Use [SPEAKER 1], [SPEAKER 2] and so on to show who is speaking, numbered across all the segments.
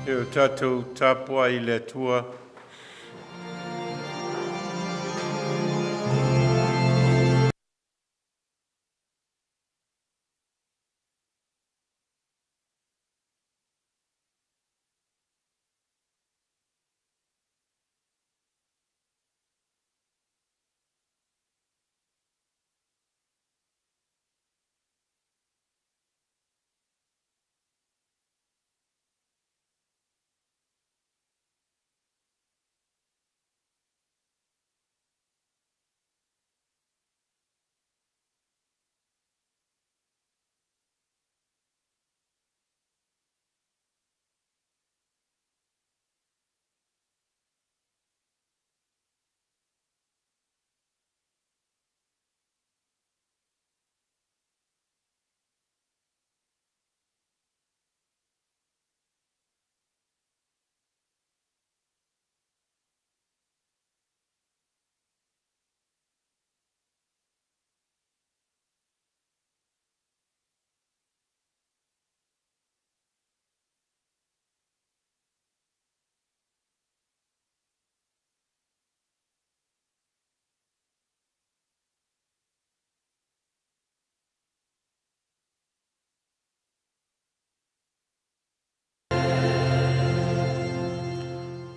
[SPEAKER 1] E o tātou tāpua I le tua.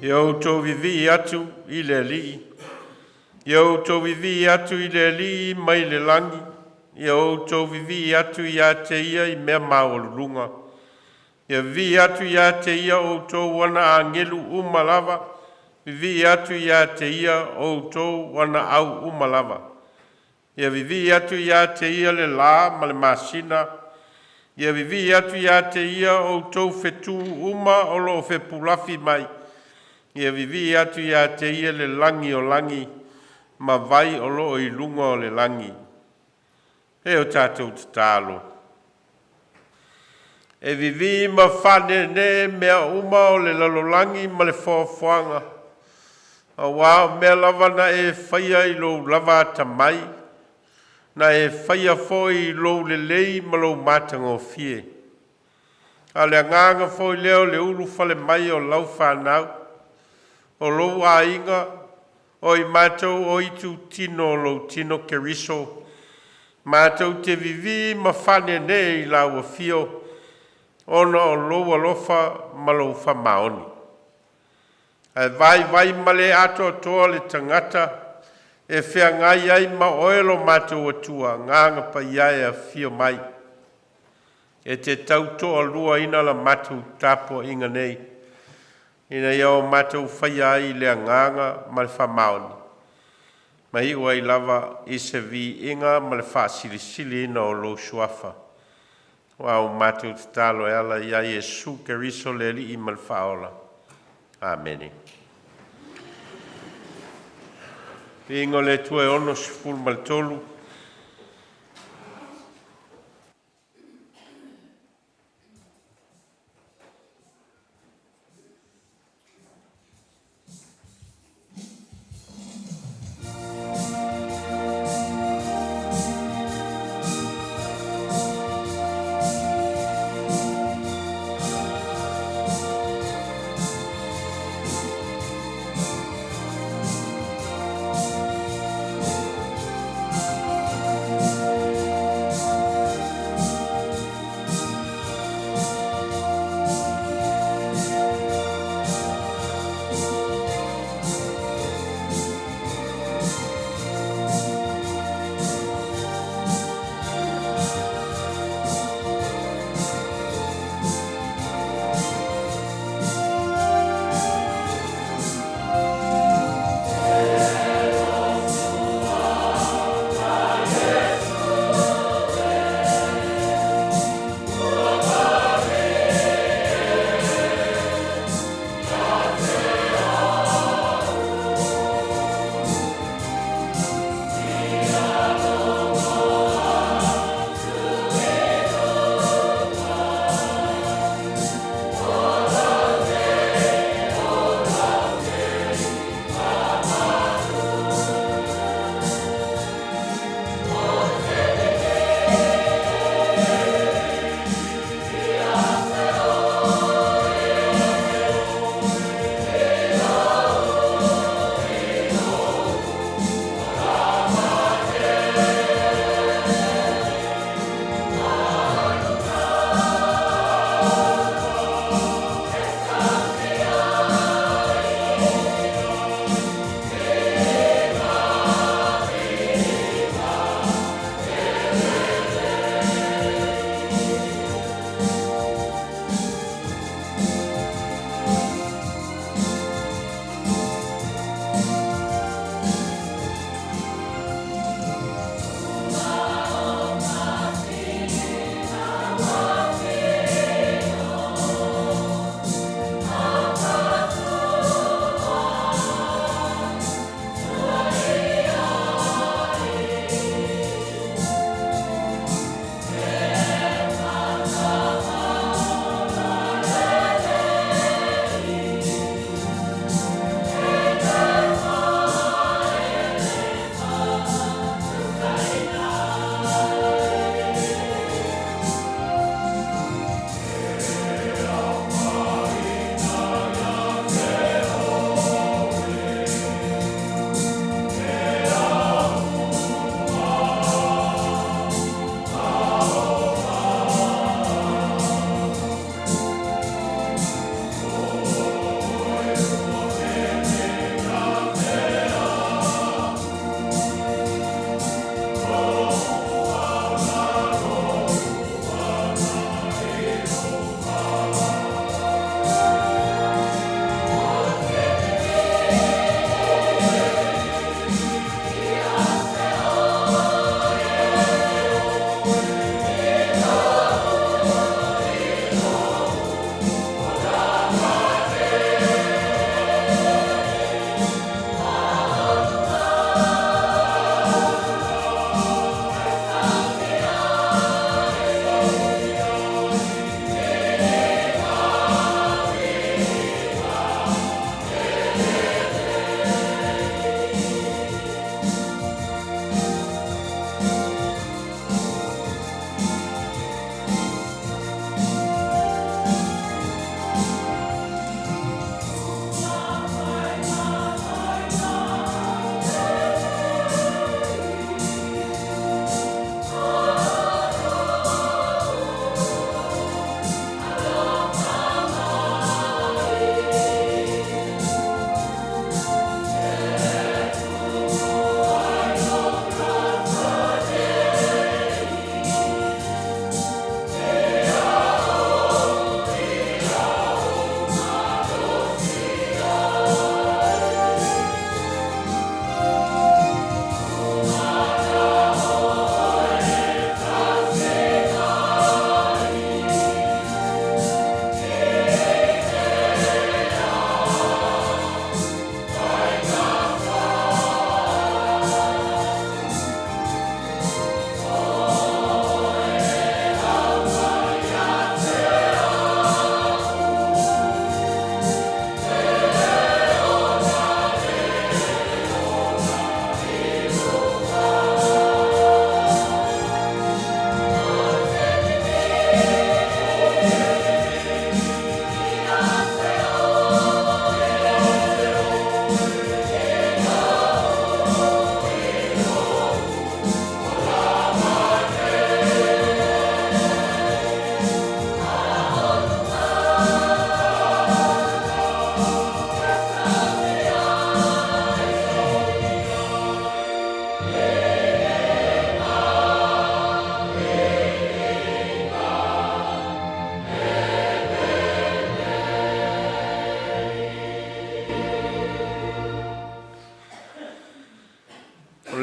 [SPEAKER 1] Yo to vivi atu I le li. Yo to vivi atu I le li mai le langi. Yo to vivi atu ia te ia I mea maolunga. Yo vivi atu ia te ia o to wana angelu umalava. Vivi atu ia te ia o to wana au umalava. Yo vivi atu ia te ia le la ma le masina. Yo vivi atu ia te ia o to fetu uma o lo fe pulafi mai. Ia vivi atu ia te ia le langi o langi, ma vai o lo I lunga o le langi. E o tātou te tālo. E vivi ma whane ne mea uma o le lalolangi ma le whaofuanga. A wā mea lava na e whaia I lo lava tamai, na e whaia fo I lo le lei ma lo matanga o fie. A le nganga fo I leo le ulu fale mai o lau whanau, o lo a inga, o I mātou o I tu tino o lo tino keriso. Mātou te vivi ma whane ne I la ua fio, ona o lo alofa ma lo whamaoni. Ai vai male ato toa le tangata, e whea ngai ai ma oelo mātou atua, nganga pa iai a fio mai. E te tau toa lua ina la mātou tāpua inga nei. Ina iau mātou whaia ai le nganga ma le whamaoni. Ma I ua I lava I se vi inga ma le whaasilisili ina o lo suafa. Wa o mātou te talo e ala ia Yesu ke riso le li I ma le whaola. Amen. Ingo le tue ono sifuru ma le tolu.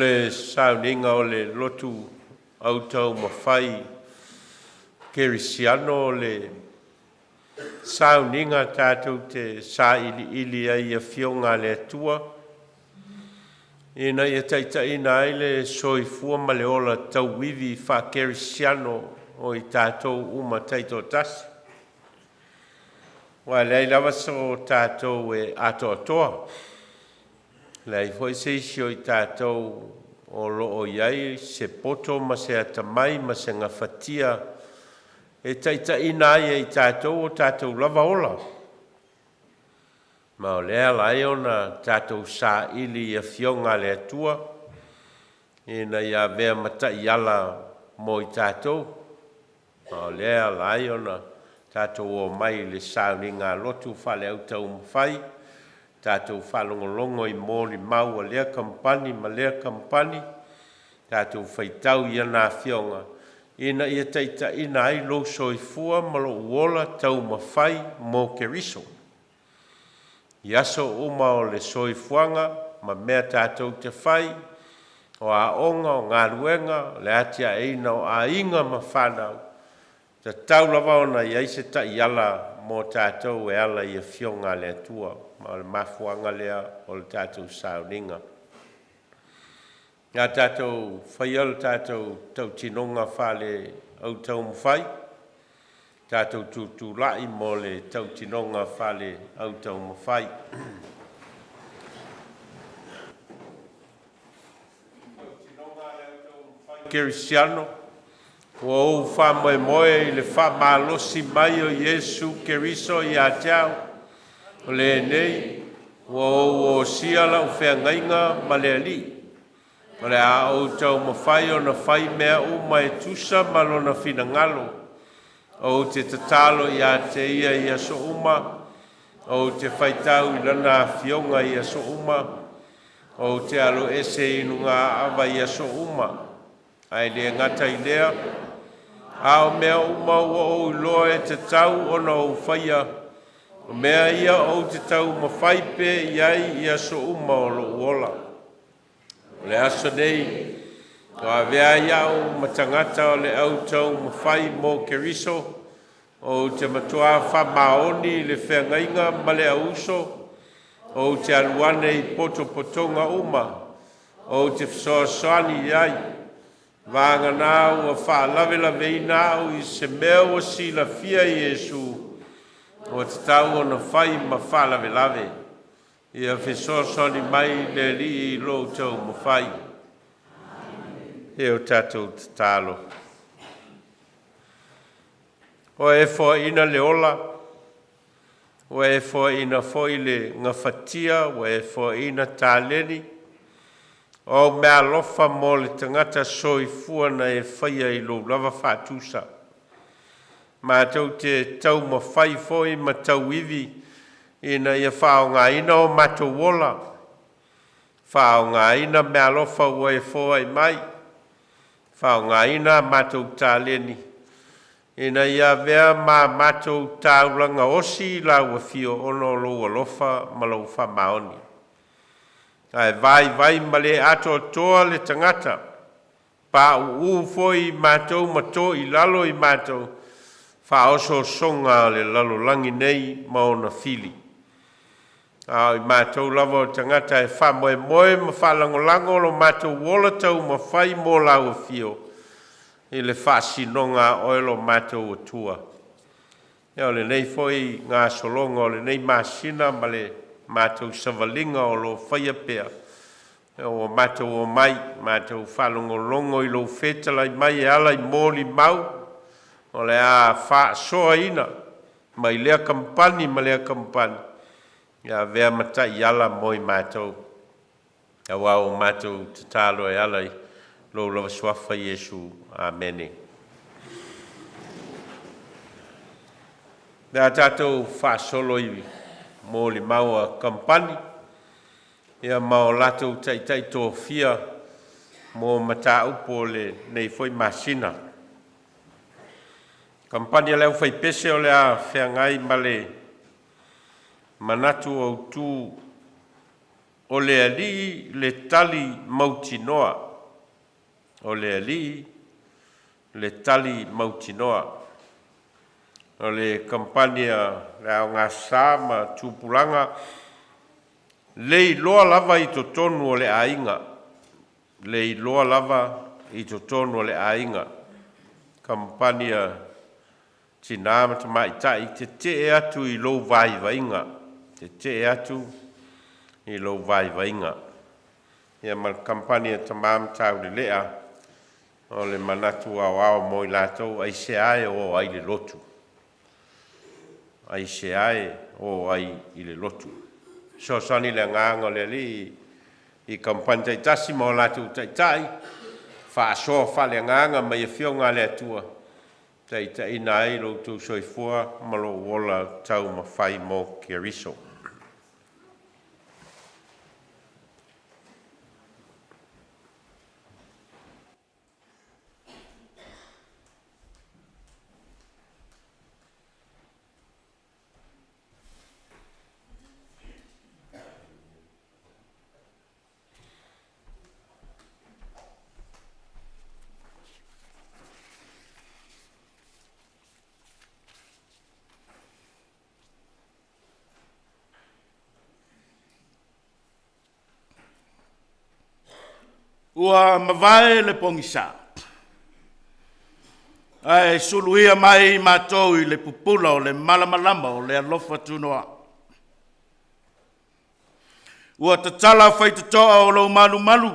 [SPEAKER 1] le Sauniga o le Lotu au Taumafai Kerisiano le Sauniga tātou te sa ili ai a fionga le atua. Ina ia taitaina ai le soifua ma le ola tauivi fa Kerisiano o i tātou uma taito tasi. Wa lei lava so tātou e atoa. Lei foi se isi o i tātou o loo iai se poto ma se atamai ma se ngafatia e taitaina ai i tātou o tātou lava ola. Ma o lea lai ona tātou sa ili a fionga le atua ina ia vea matai ala mo i tātou. Ma o lea lai ona tātou o mai le Sauniga Lotu whale au Taumafai, tātou whalongolongo i mōri mau a lea kampani ma lea kampani, tātou whaitau i ana fionga. Ina ia taitaina ai lo soifua ma lo uola Taumafai mō Keriso. Iaso uma o le soifuanga ma mea tātou te whai, o a onga o ngā ruenga, le atia eina o a inga ma whanau. Ta tau lava ona i aise ta i ala mō tātou e ala i a fionga le atua, ma le mafuanga lea o le tātou Sauniga. Ngā tātou whaial tātou tau tinonga whale au Taumafai, tātou tūtū lai mō le tau tinonga whale au Taumafai. Kerisiano, o wha moe i le wha malosi mai o Yesu Keriso i a teau. O le nei, o siala o whea ngainga ma le ali. O le a o Taumafai o na whai mea o mai tusa malo na whina ngalo. O te tatalo i a te ia i a so uma. O te whaitau i lana fionga i a so uma. O te alo ese inu ngā awa i a so uma. Ai le ngata i lea. A o mea uma o loa e te tau o na o whaia. O mea ia o te tau ma whaipe iai ia so uma o lo uola. O le aso nei, o a vea ia o matangata o le au tau ma whai mō Keriso. O te matua wha maoni le whengainga ma le auso. O te aluane i poto potonga uma. O te wsoasani iai. Vanga nā ua whaalawe lawe i nā o i se mea o si la fia Yesu o te tau o na whai ma whaalawe lawe. Ia whesosoni mai le li i lo tau ma whai. E o tātou te tālo. O e fo ina le ola. O e fo ina fo i le ngawhatia. O e fo ina tāleni. O mea lofa mo le tangata soifua na e whaia i lo lava whātusa. Ma tau te tau ma whai foi ma tau iwi ina ia whao ngā ina o mato wola. Whao ngā ina mea lofa ua e fōa i mai. Whao ngā ina mato tāleni. Ina ia vea ma mato tāulanga osi la ua fio ono lo lofa ma lo wha maoni. Ai vai male ato toa le tangata. Pa u foi matou mato i lalo i matou. Fa oso songa le lalo langi nei maona fili. Ai matou lavo tangata e fa moe ma fa lango lo matou wola tau ma fai mo lau fio. I le fa sinonga oelo matou tua. Ia le nei foi ngā solonga o le nei masina ma le matou savalinga o lo whaia pea. O matou o mai, matou whalongolongo i lo whetala i mai e ala i mōli mau. O le a wha soa ina, mai lea kampani ma lea kampani. Ia vea mata i ala mo i matou. Ia wau matou te talo e ala i lo lava swafa Yesu. Amene. Nā tātou wha solo i mōli maua kampani. Ia mao latou taitai tō fia mō mata upo le nei foi masina. Kampani leo fai pese o le a whengai ma le manatu au tū o le ali le tali mautinoa. O le ali le tali mautinoa. O le kampania le au ngā sāma tūpulanga le iloa lava i to tonu o le ainga. Le iloa lava i to tonu o le ainga. Kampania tina matamai tai te atu i lo vai vainga. Te atu i lo vai vainga. Ia ma kampania tamam tau le lea o le manatu au mo i latou ai se ai o ai le lotu. Ai se ai o ai i le lotu. So sani le nganga le li i kampania tai tasi mo latou tai tai fa so fa le nganga mai fionga le atua. Tai nai lo tu soifua malo wola Taumafai mo Keriso.
[SPEAKER 2] Ua mawai le pongisa. Ai suluia mai mātou i le pupula o le malamalama o le alofa tunoa. Ua tatala whaitutoa o lau malu malu.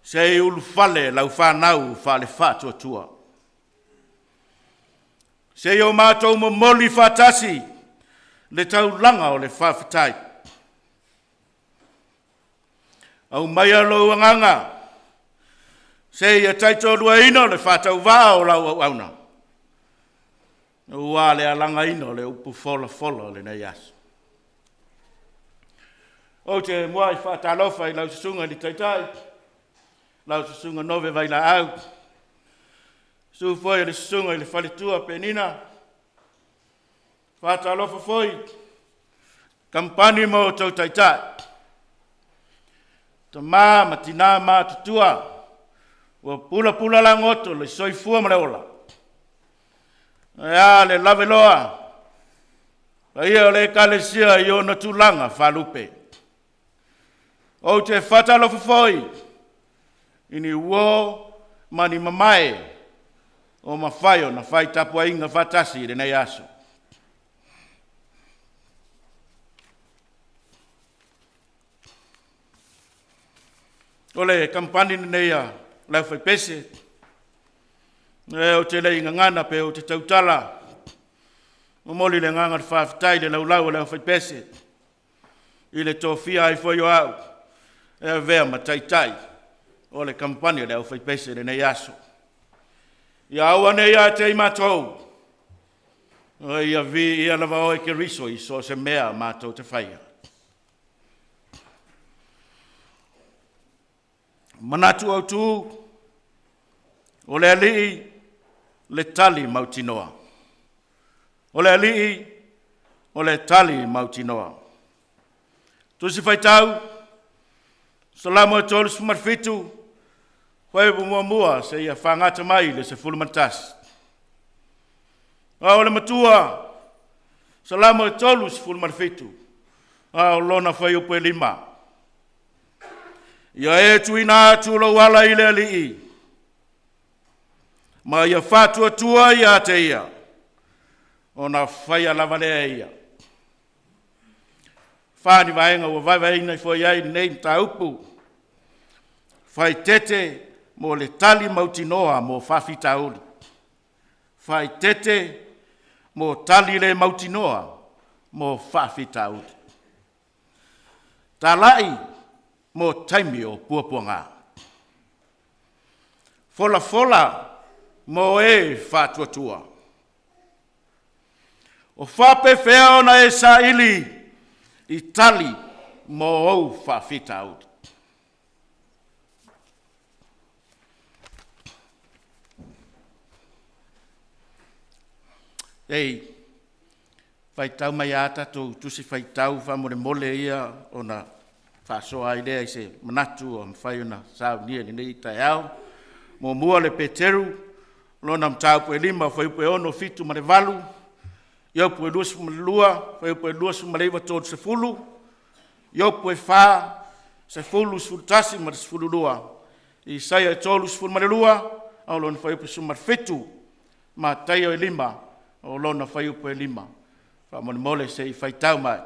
[SPEAKER 2] Se ulu fale lau whanau whale whatua tua. Se o mātou mo moli whatasi le tau langa o le whawhitai. Au mai alo anganga. Se ia taito lua ino le whatau wā o lau au auna. Ua le alanga ino le upu fola fola le nei asu. O te mua i whatalofa i lau susunga li taitai. Lau susunga Nove Vailaau. Su foi le susunga i le whalitua penina. Whatalofa foi. Kampani mo tau taitai. Ta ma tina ma tutua. Wa pula la ngoto le soifua ma le ola. Ya le laveloa. Ia le kalesia i ona tulanga falupe. O te whatalofa foi. Ini wo mani mamae. O mawhaio na whai tapua inga whatasi i nei aso. Ole kampani nei a lau whai pese. O te lei ngangana pe o te tautala. O moli le nganga whawhitai le lau lau whai pese. I le tōwhia ai whaio au. E vea ma tai. O le kampani le whai pese le nei aso. Ia aua nei a te imatou. O ia vi ia lava o e ke riso i so se mea matou te whaia. Manatu au tu, o le alii le tali mautinoa. O le alii o le tali mautinoa. Tusi whaitau, salamo e tolu sumarfitu, whaibu mua se ia whangata mai le se fulumantas. O le matua, salamo e tolu se fulumarfitu, o lona whai upo e lima. Ia e tuina atu lo wala i le alii. Ma ia whatua tua ia te ia. O na whaia lavalea ia. Whani vaenga ua vaivaina i fwoi ai nei ta upu. Whai tete mo le tali mautinoa mo whawhita uli. Whai tete mo tali le mautinoa mo whawhita uli. Ta lai mo taimi o puapuanga. Fola mo e whatuatua. O whape whea ona e sa ili i tali mo au whawhita au. Ei, whaitau mai a tatou tusi whaitau whamore ia o na whasoa ai lea i se manatu o mwhai ona Sauniga ni nei tai au. Mo mua le Peteru, lona mtau pue lima, whai pue ono fitu mare valu, iau pue luasu mare lua, whai pue luasu mare iwa tōru se fulu, iau pue wha se fulu sfultasi mare sfulu lua. I saia e tōru sfulu mare lua, au lona whai pue sumar fitu, ma tai o e lima, o lona whai pue lima. Whamone mole se i whaitau mai.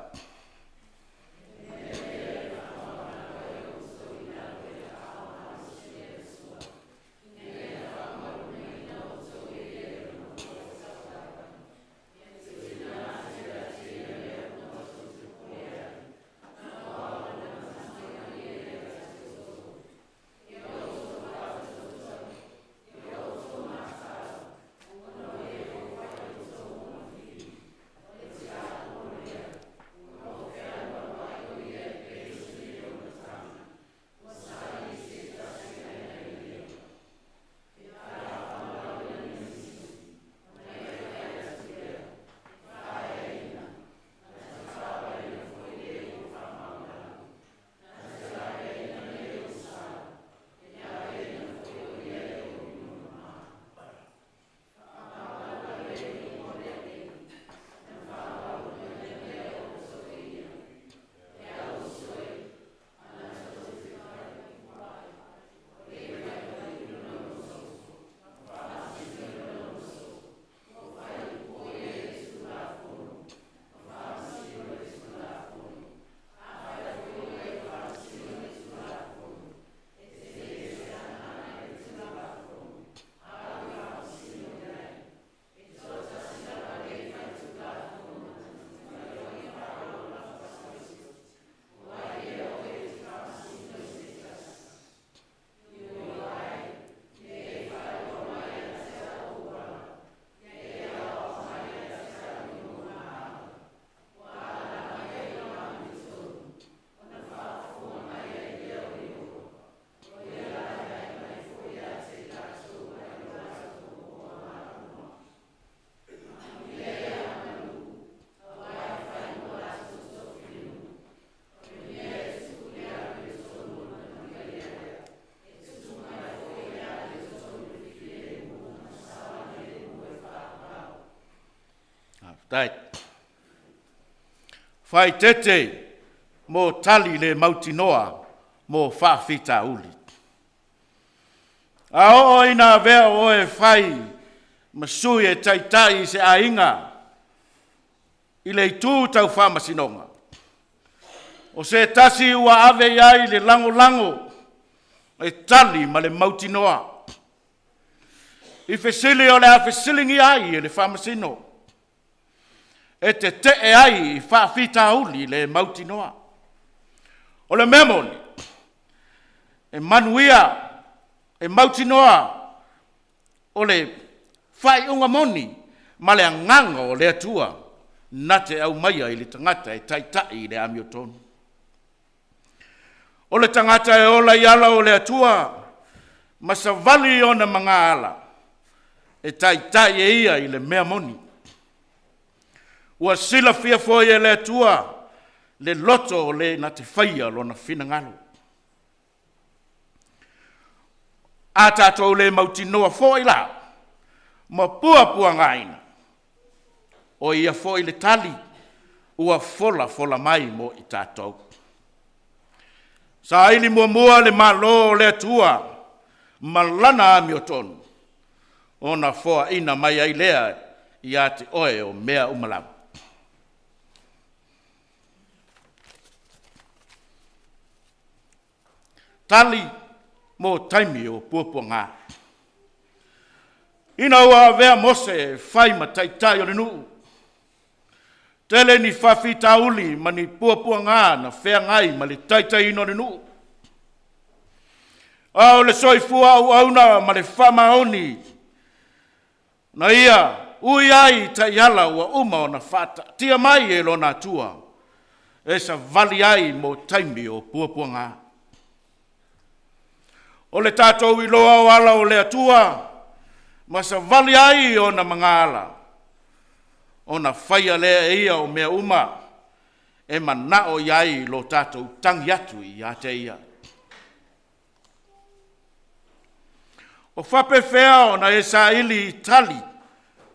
[SPEAKER 2] Tai. Whai tete mo tali le mautinoa mo whawhita uli. A o ina vea o e whai masui e taitai se ainga i le tū tau whamasinonga. O se tasi ua ave ai le lango lango e tali ma le mautinoa. I whesili o le a whesilingi ai e le whamasino. E te e ai i whawhita uli le mautinoa. O le memoni, e manuia, e mautinoa, o le whai unga moni, ma le anganga o le atua, na te au maia i le tangata e taitai i le amiotonu. O le tangata e ola i ala o le atua, ma sa vali o na mga ala, e taitai e ia i le mea moni. Ua sila fia foi e le atua, le loto o le na te whaia lo na whina ngalo. A tātou le mautinoa foi la, ma pua ngaina. O ia foi le tali, ua fola mai mo i tātou. Sa ili mua le malo le atua, malana ami o tonu. Ona foa ina mai ai lea i ate oe o mea umalau. Tali mo taimi o puapua ngā. Ina ua vea mose whai ma taitai o le nuu. Tele ni whawhita uli ma ni puapua ngā na whea ngai ma le taitai ino le nuu. Au le soifua au auna ma le whamaoni. Na ia, ui ai tai ala ua uma o na whata. Tia mai e lo na tua. E sa vali ai mo taimi o puapua ngā. O le tātou i loa o ala o le atua, ma sa vali ai o na mga ala. ona whaia lea ia o mea uma, e manao iai lo tātou tangi atu i a te ia. O whape whea o na e sa ili tali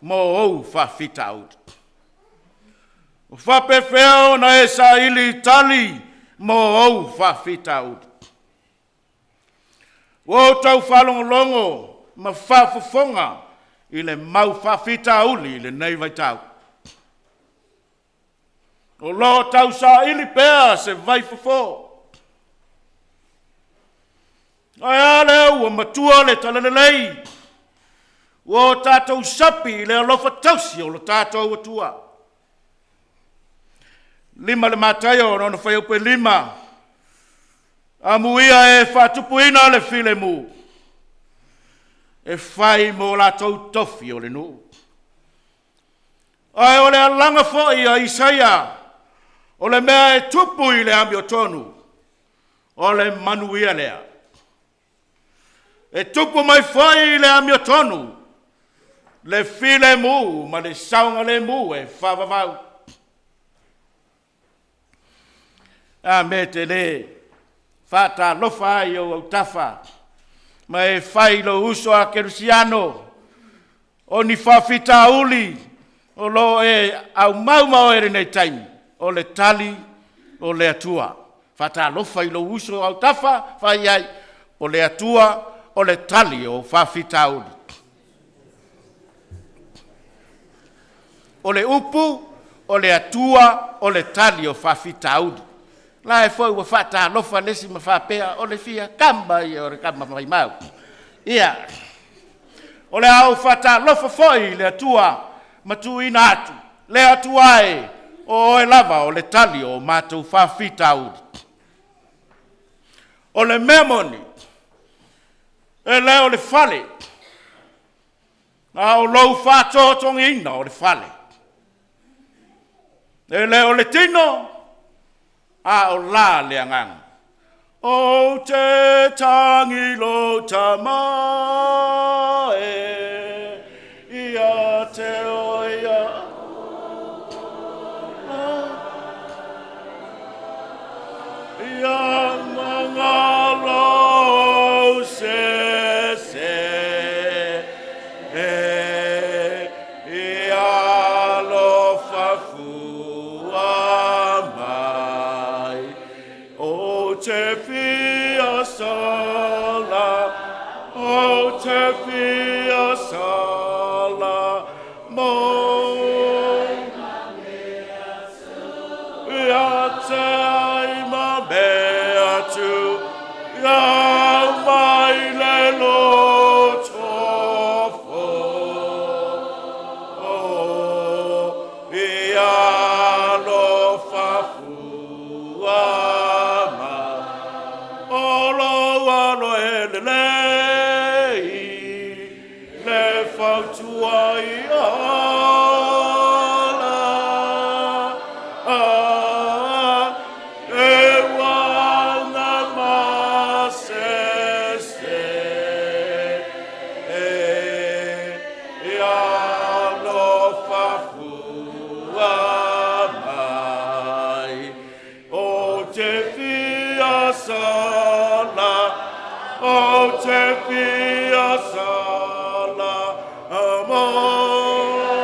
[SPEAKER 2] mo ou whawhita au. O whape whea o na e sa ili tali mo ou whawhita au. O tau whalongolongo ma whawhafonga i le mau whawhita auli i le nei vai tau. O lo tau sa ili pēa se vai fofo. Ai ale ua matua le talalelei. O tātou sapi le alofa tausi o lo tātou atua. Lima le mātai o nona whai upe lima. Amuia e whatupuina le file mu. E whai mo lātou tofi o le nu. Ai o le alanga fōi a Isaia. O le mea e tupu i le ami o tonu. O le manuia lea. E tupu mai whai i le ami o tonu. Le file mu, ma le saunga le mu e whawawau. A me te le, whata lofa ai o tafa. Ma e whai lo uso a Kerusiano. O ni whawhita uli. O lo e au maumau ere nei taimi. O le tali, o le atua. Whata lofa i lo uso au tafa, whai ai. O le atua, o le tali o whawhita uli. O le upu, o le atua, o le tali o whawhita uli. La e foi ua whata lofa lesi ma whapea, o le fia kamba i o le kamba mai mau. Ia, o le au whata lofa foi le atua, matu ina atu, le atua e, o e lava o le tali o mātou whawhita uli. O le memoni, e le o le fale, a o lou whātotongi ina o le fale. E le o le tino, a o la le anganga. O te tangi lo tama e, ia te oia. Ia mangalo se se, ia lo fafua mai. O te fia sala, o te fia sala, mo. Ia te aima mea tu, ia mai le lotofo. Ia lo fafua ma, olo alo ele lei, le fautua ia. O te fia sala, amor.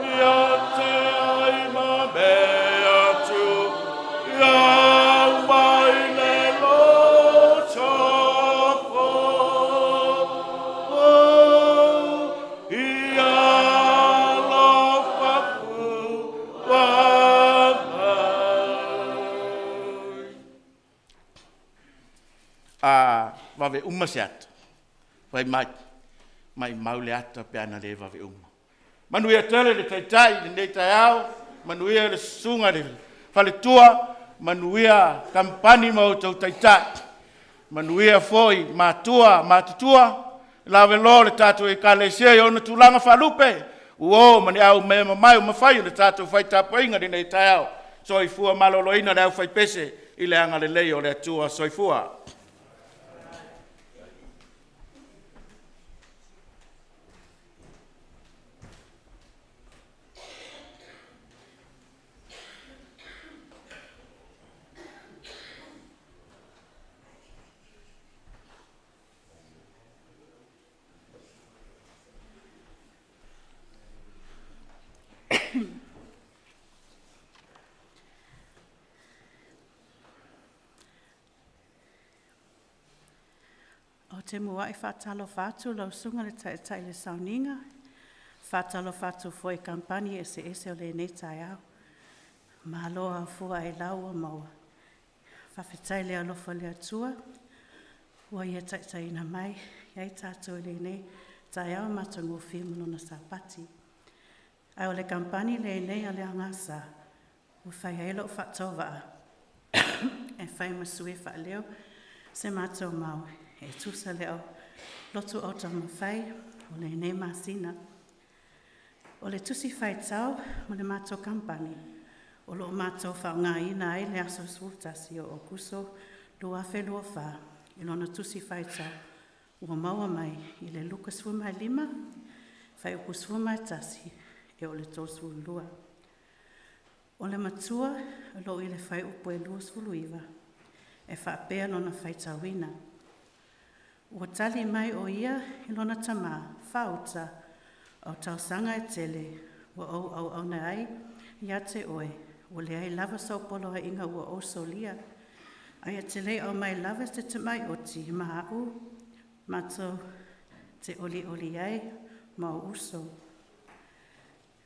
[SPEAKER 2] Ia te aima mea tu, ia mai le lotofo. Ia lo fafua wave uma se ata. Vai mai maule ata pe ana le wave uma. Manuia tele le taitai, le nei taiao, manuia le sunga le whaletua, manuia kampani mau tau taitai, manuia foi matua, matutua, lawe lo le tatu e kalesia i ona tulanga whalupe, uo mani au me mai ma fai le tatu fai tapainga le nei taiao, soifua maloloina le au fai pese, i le anga le lei o le atua soifua.
[SPEAKER 3] O te mua I whātalo whātu lau sunga le tai le Sauniga. Whātalo whātu foi kampani ese o le nei tai au. Mahaloa fua e lau o maua. Whawhetai le alofa le atua. Ua ia tai ina mai. Iai tātou le nei tai au matango whimu nona sa pati. Ai o le kampani le nei a le angasa. Ua whai ailo o whātau waa. E whai masue wha leo se mātou mau. E tusa leo lotu o Taumafai o le nei masina. O le tusi whai tau mo le mātou kampani. O lo mātou whao ngā ina ai le aso sultasi o kuso lua whelua wha. I lona tusi whai tau ua maua mai I le luka swumai 5. Whai uku swumai tasi e o le tōswu lua. O le matua o lo I le whai upu e lua swuluiva. E whaapea lona whai tauina. Ua tali mai o ia I lona tamā, whauta, au tausanga e tele, ua au na ai, ia te oe, ua le ai lava sau polo ha inga ua o solia. Ai a tele au mai lava te te mai oti, maha u, mato te oli ai, ma o uso.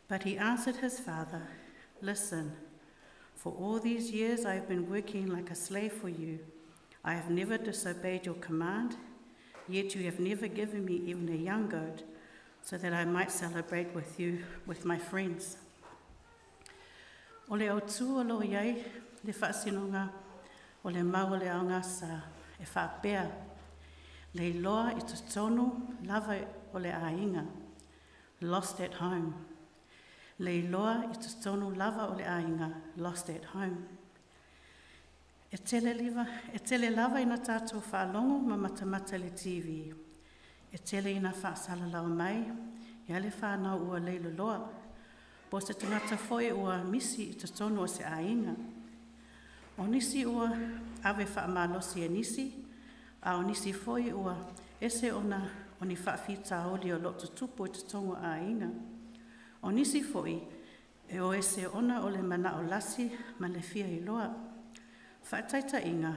[SPEAKER 3] But he answered his father, listen, for all these years I have been working like a slave for you. I have never disobeyed your command, yet you have never given me even a young goat, so that I might celebrate with you, with my friends. O le autu o lo iai, le whaasinonga, o le mau o le aonga sa e whaapea. Le iloa I te tonu lava o le ainga, lost at home. Le iloa I te tonu lava o le ainga, lost at home. E tele lava ina tātou whaalongo ma matamata le TV. E tele ina whaasala lau mai, ia le whanau ua leilo loa. Po se tangata foi ua misi I te tonu o se ainga. O nisi ua awe whaamalosi e nisi, a o nisi foi ua ese ona o ni whaafita oli o lotu tupu I te tongo ainga. O nisi foi e o ese ona o le mana o lasi ma le fia I loa. Whaataita inga,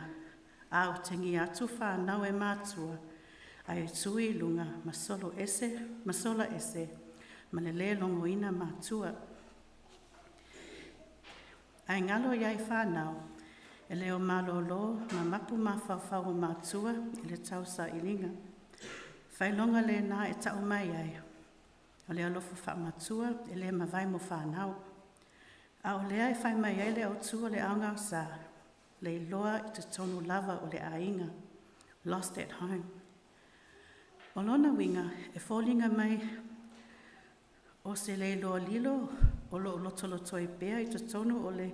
[SPEAKER 3] a o tengi atu whanau e mātua, ai e tui lunga masola ese, ma le le longo ina mātua. Ai ngalo iai whanau, e leo malolo ma mapu mawhawhau o mātua I le tausa ilinga. Whailonga le nā e tau mai ai, o le alofu wha mātua e le mawai mo whanau. A o lea e whai mai ai le au tua le aungau sa, le loa I te tonu lava o le ainga, lost at home. O lona winga e fōlinga mai o se le loa lilo o lo lotoloto I pēa I te tonu o le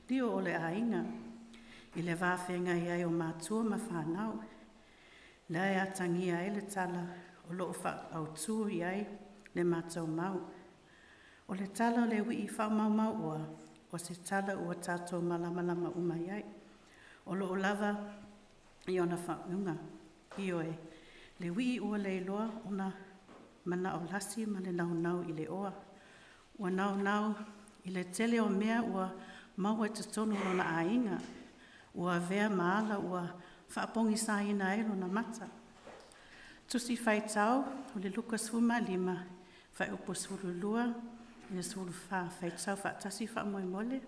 [SPEAKER 3] lio o le ainga. I le wāwhenga I ai o mātua ma whanau. Le ai atangia ai le tala o lo wha au tū I ai le mātou mau. O le tala le wi I wha mau ua, o se tala ua tātou malamalama umai ai. O lo lava I ona whaunga, I oe, le wii ua le loa ona mana o lasi ma le nau I le oa. Ua nau I le tele o mea ua maua te tonu lona ainga, ua vea maala ua whaapongi sa ina e lona mata. Tusi whai tau, o le luka swuma 5, whai upo swuru lua, I le swuru whai tau whaatasi wha moe mole.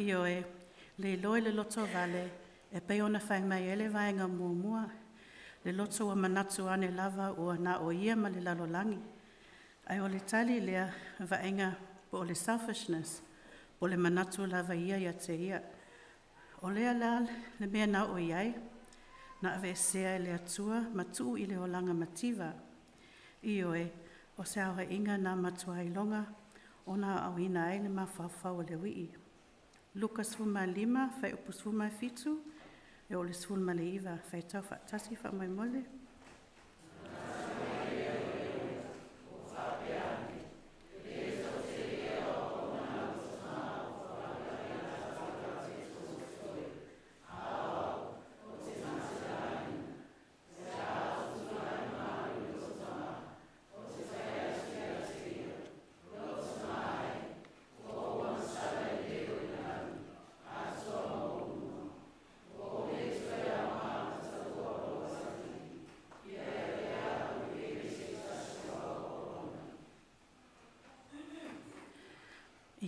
[SPEAKER 3] Ioe, le loe le loto vale, e pei ona whai mai ele vaenga mua. Le loto wa manatu ane lava ua na o ia ma le lalolangi. Ai o le tali lea vaenga po o le selfishness, po le manatu lava ia te ia. O lea lal le mea na o iai, na ave sea le atua matu I le olanga mativa. I oe, o se awa inga nā matua ilonga, o nā au ina ai le mawhawhau le wii. Lukas 5, whai upus 5, e o le 5, whai tau whaatasi wha mai mole.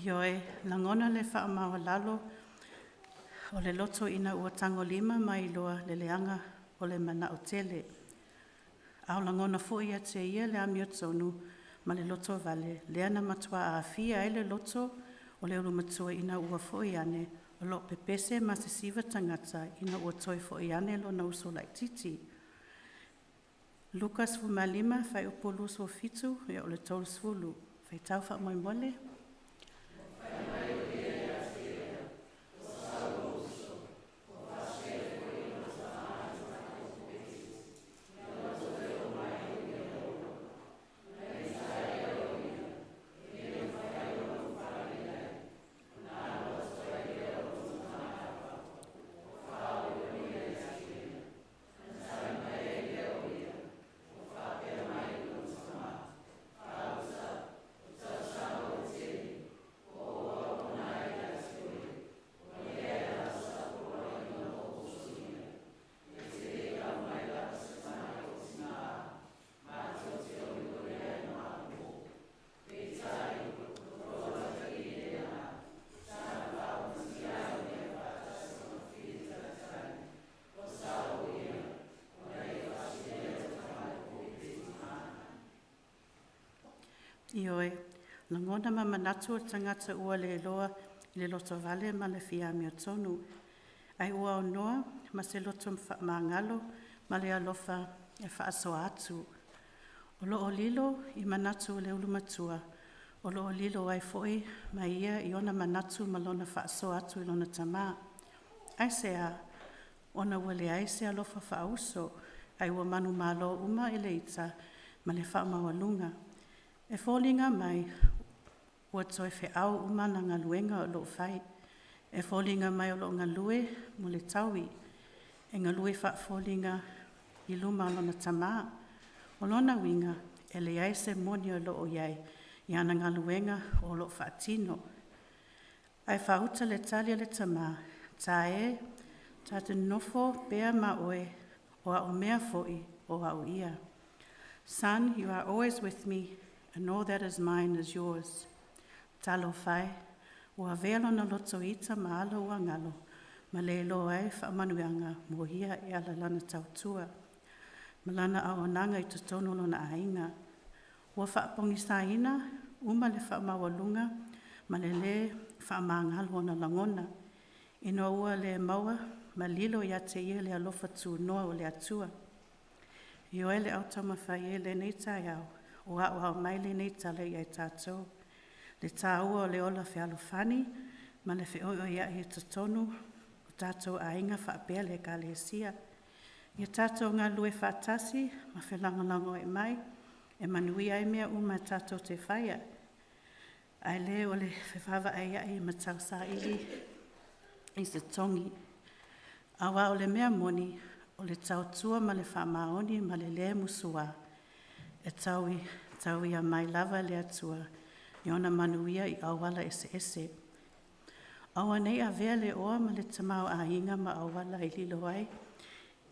[SPEAKER 3] Ioe, langona le whaamawa lalo o le loto ina ua tango 5 mai loa le leanga o le mana o tele. Au langona fo ia te ia le amio tonu ma le loto vale, le ana matua a fia e le loto o le ulu matua ina ua fo iane o lo pepese ma se siva tangata ina ua toi fo iane lo na uso lai titi. Lukas 5, whai upolu so fitu e o le tolu svulu, whai tau wha moi mole. Ioe, langona ma manatu o tangata ua le loa le loto vale ma le fia mea tonu. Ai ua o noa ma se loto maangalo ma le alofa e whaasoa atu. O lo o lilo I manatu o le ulumatua, o lo o lilo ai foi ma ia I ona manatu ma lona whaasoa atu I lona tama. Ai sea, ona ua le ai se alofa whaauso, ai ua manu malo uma ele ita ma le whaamawalunga. E fōlinga mai, ua toi whi au umana ngā luenga o lo whai. E fōlinga mai o lo ngā lue mo le taui. E ngā lue wha fōlinga I luma o lona tamā. O lona winga, e le ai se moni o lo o iai, I ana ngā luenga o lo wha tino. Ai whauta le talia le tamā, tā e, tā te nofo bea ma oe, o a o mea foi, o a o ia. Son, you are always with me, and all that is mine is yours. Talo whai, ua velo na loto ita ma alo ua ngalo, ma le lo ai whaamanuanga mo hia e ala lana tautua. Ma lana au onanga I tutono lona ainga. Ua whaapongi saina, uma le whaamawalunga, ma le whaamangalo ona langona. Ino ua le maua, ma lilo ia te ia le alofa tu noa o le atua. Io ele au Taumafai le nei tai au. O au mai le nei tale I tātou. Le tāua o le ola whialofani, ma le whioi o ia I tatonu, o tātou a inga whaapea le ka le sia. Ia tātou ngā lue whaatasi, ma whelangalango e mai, e manui ai mea uma tātou te whaia. Ai le o le whewhawa ai ai ma tau sa ili I se tongi. Awa o le mea moni, o le tautua ma le whaamaoni ma le musua. E taui a mai lava le atua, I ona manuia I awala ese. Awa nei a vea le oa ma le tamau a inga ma awala I lilo ai.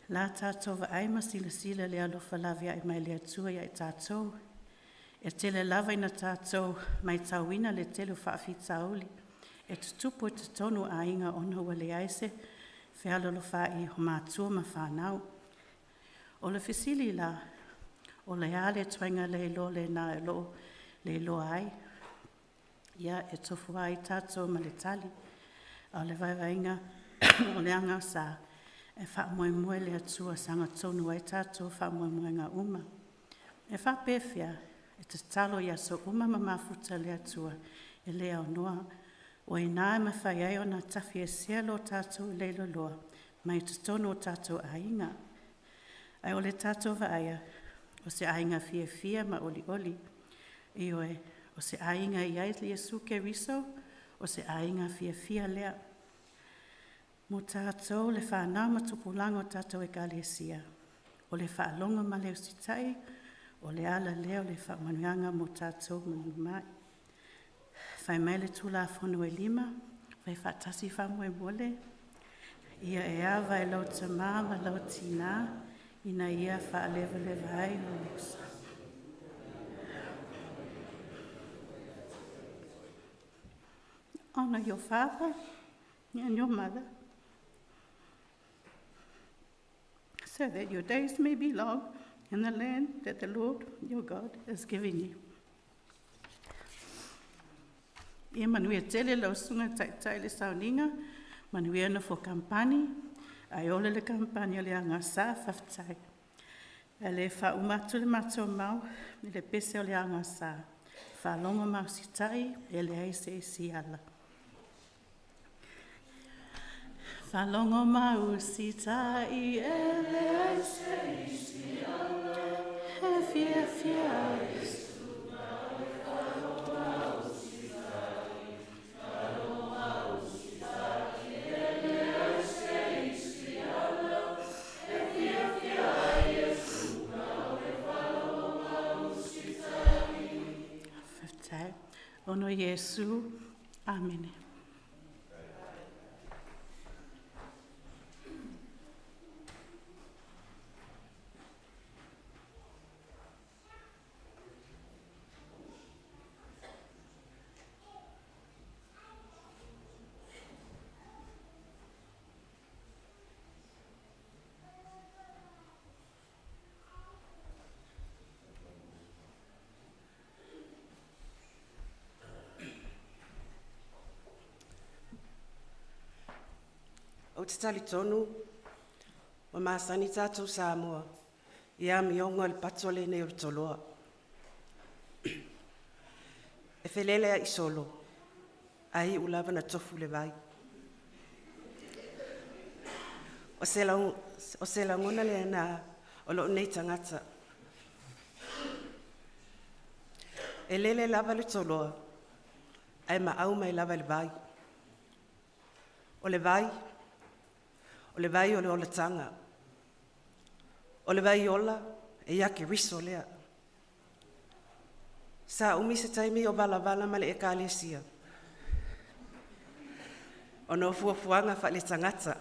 [SPEAKER 3] La tātou wa ai ma sila le alofa lavia I mai le atua ia I tātou. E tele lava ina tātou mai tauina le telu whaafi tauli. E tutupu e tonu a inga ona ua le aise, whialolo whai ho mātua ma whanau. O le fisili la, o le ale tuenga le lo le na le lo ai. Ia e tofu ai tātou ma le tali. O le vaivainga o le anga sa e wha moe le atua sanga tonu ai tātou wha moe ngā uma. E whapewhia, e te talo ia so umama mafuta lea tua, e lea o noa, o e nā ma whai ai o nā tawhi e sialo o tātou leilo loa, mai te tono o tātou ainga. Ai o le tātou vaia, o se ainga fia ma oli oli, i oe, o se ainga i ai li Jesu ke riso, o se ainga fia lea. Mo tātou le whanau matupulango tātou e kalesia, o le whaalonga ma leo sitai, o le ala leo le whamanuanga mo tātou manu mai. Whai mai le tula whonu e lima, whai whatasi whamu e mole, ia e a Vailaau te maa ma lau tina, ina ia whaalewa ai o Yesu. Honor your father and your mother, so that your days may be long in the land that the Lord your God is giving you. Ia manuia tele lau sunga tai le Sauniga, manuia na fo kampani, ai ole le kampani o le anga sa whaftai. E le wha umatu le mato mau, e le pese o le anga sa, wha longa mau si tai, e le aise e si ala. Wha longa mau si tai, e le aise e si ala, e fia ono Yesu. Amen.
[SPEAKER 4] O te tali tonu, o māsani tātou Samoa, ia mionga le patole nei o le toloa. E whelelea i solo, ai ulawa na tofu le vai. O se langona le na o lo nei tangata. E lele lava le toloa, ai ma au mai lava le vai. O le vai o le ola tanga. O le vai ola e iake riso lea. Sa umi se taimi o vala ma le e kalesia. O no fuafuanga fa le tangata.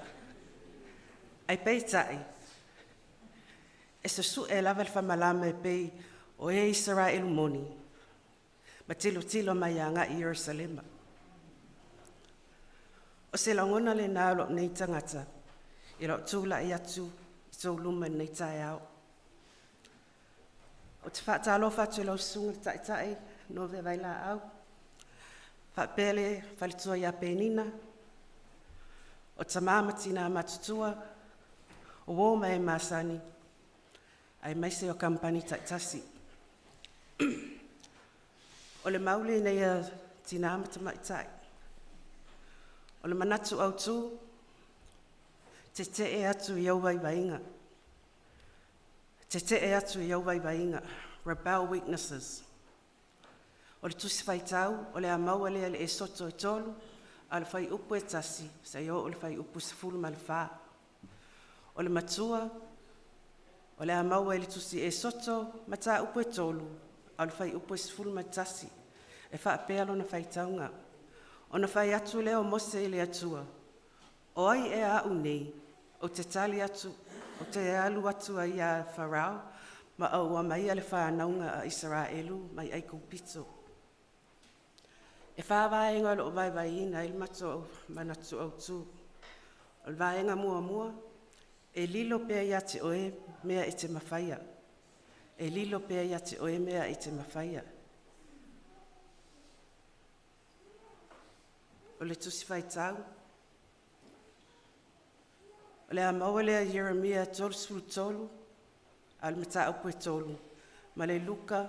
[SPEAKER 4] Ai pei tai. E se su e lava le famalama e pei o e Israel moni. Ma tilo mai anga i Jerusalema. O se langona le nalo nei tangata. I ro tūla i atu i tō luma nei tai au. O te whaatalo whatu lau sunga tai Nove Vailaau. Whaapele whalitua i a penina. O ta māmatina matutua. O wōma e māsani. Ai maise o kampani taitasi. O le maule nei a tina amata maitai. O le manatu au tū. Te e atu i au waiwainga. Te e atu i au waiwainga. Rebel weaknesses. O le tusi whaitau, o le amaua lea le e soto e tolu, a le whai upu e tasi, sa i o le whai upu se fulu ma le wha. O le matua, o le amaua e le tusi e soto, ma ta upu e tolu, a le whai upu se fulu ma tasi, e wha apealo na whaitaunga. O na whai atu lea o mose e le atua. O ai e a unei, o te tali atu, o te alu atu ai a Farao, ma au a mai ale whanaunga a Israelu, mai ai kupito. E whāwaenga lo vai ina il mato manatu au tu. O vaenga mua, e lilo pea ia te oe mea i te mawhaia. E lilo pea ia te oe mea i te mawhaia. O le tusi whaitau, o le amaua lea Jeremia tolu, al mata upu e tolu. ma le luka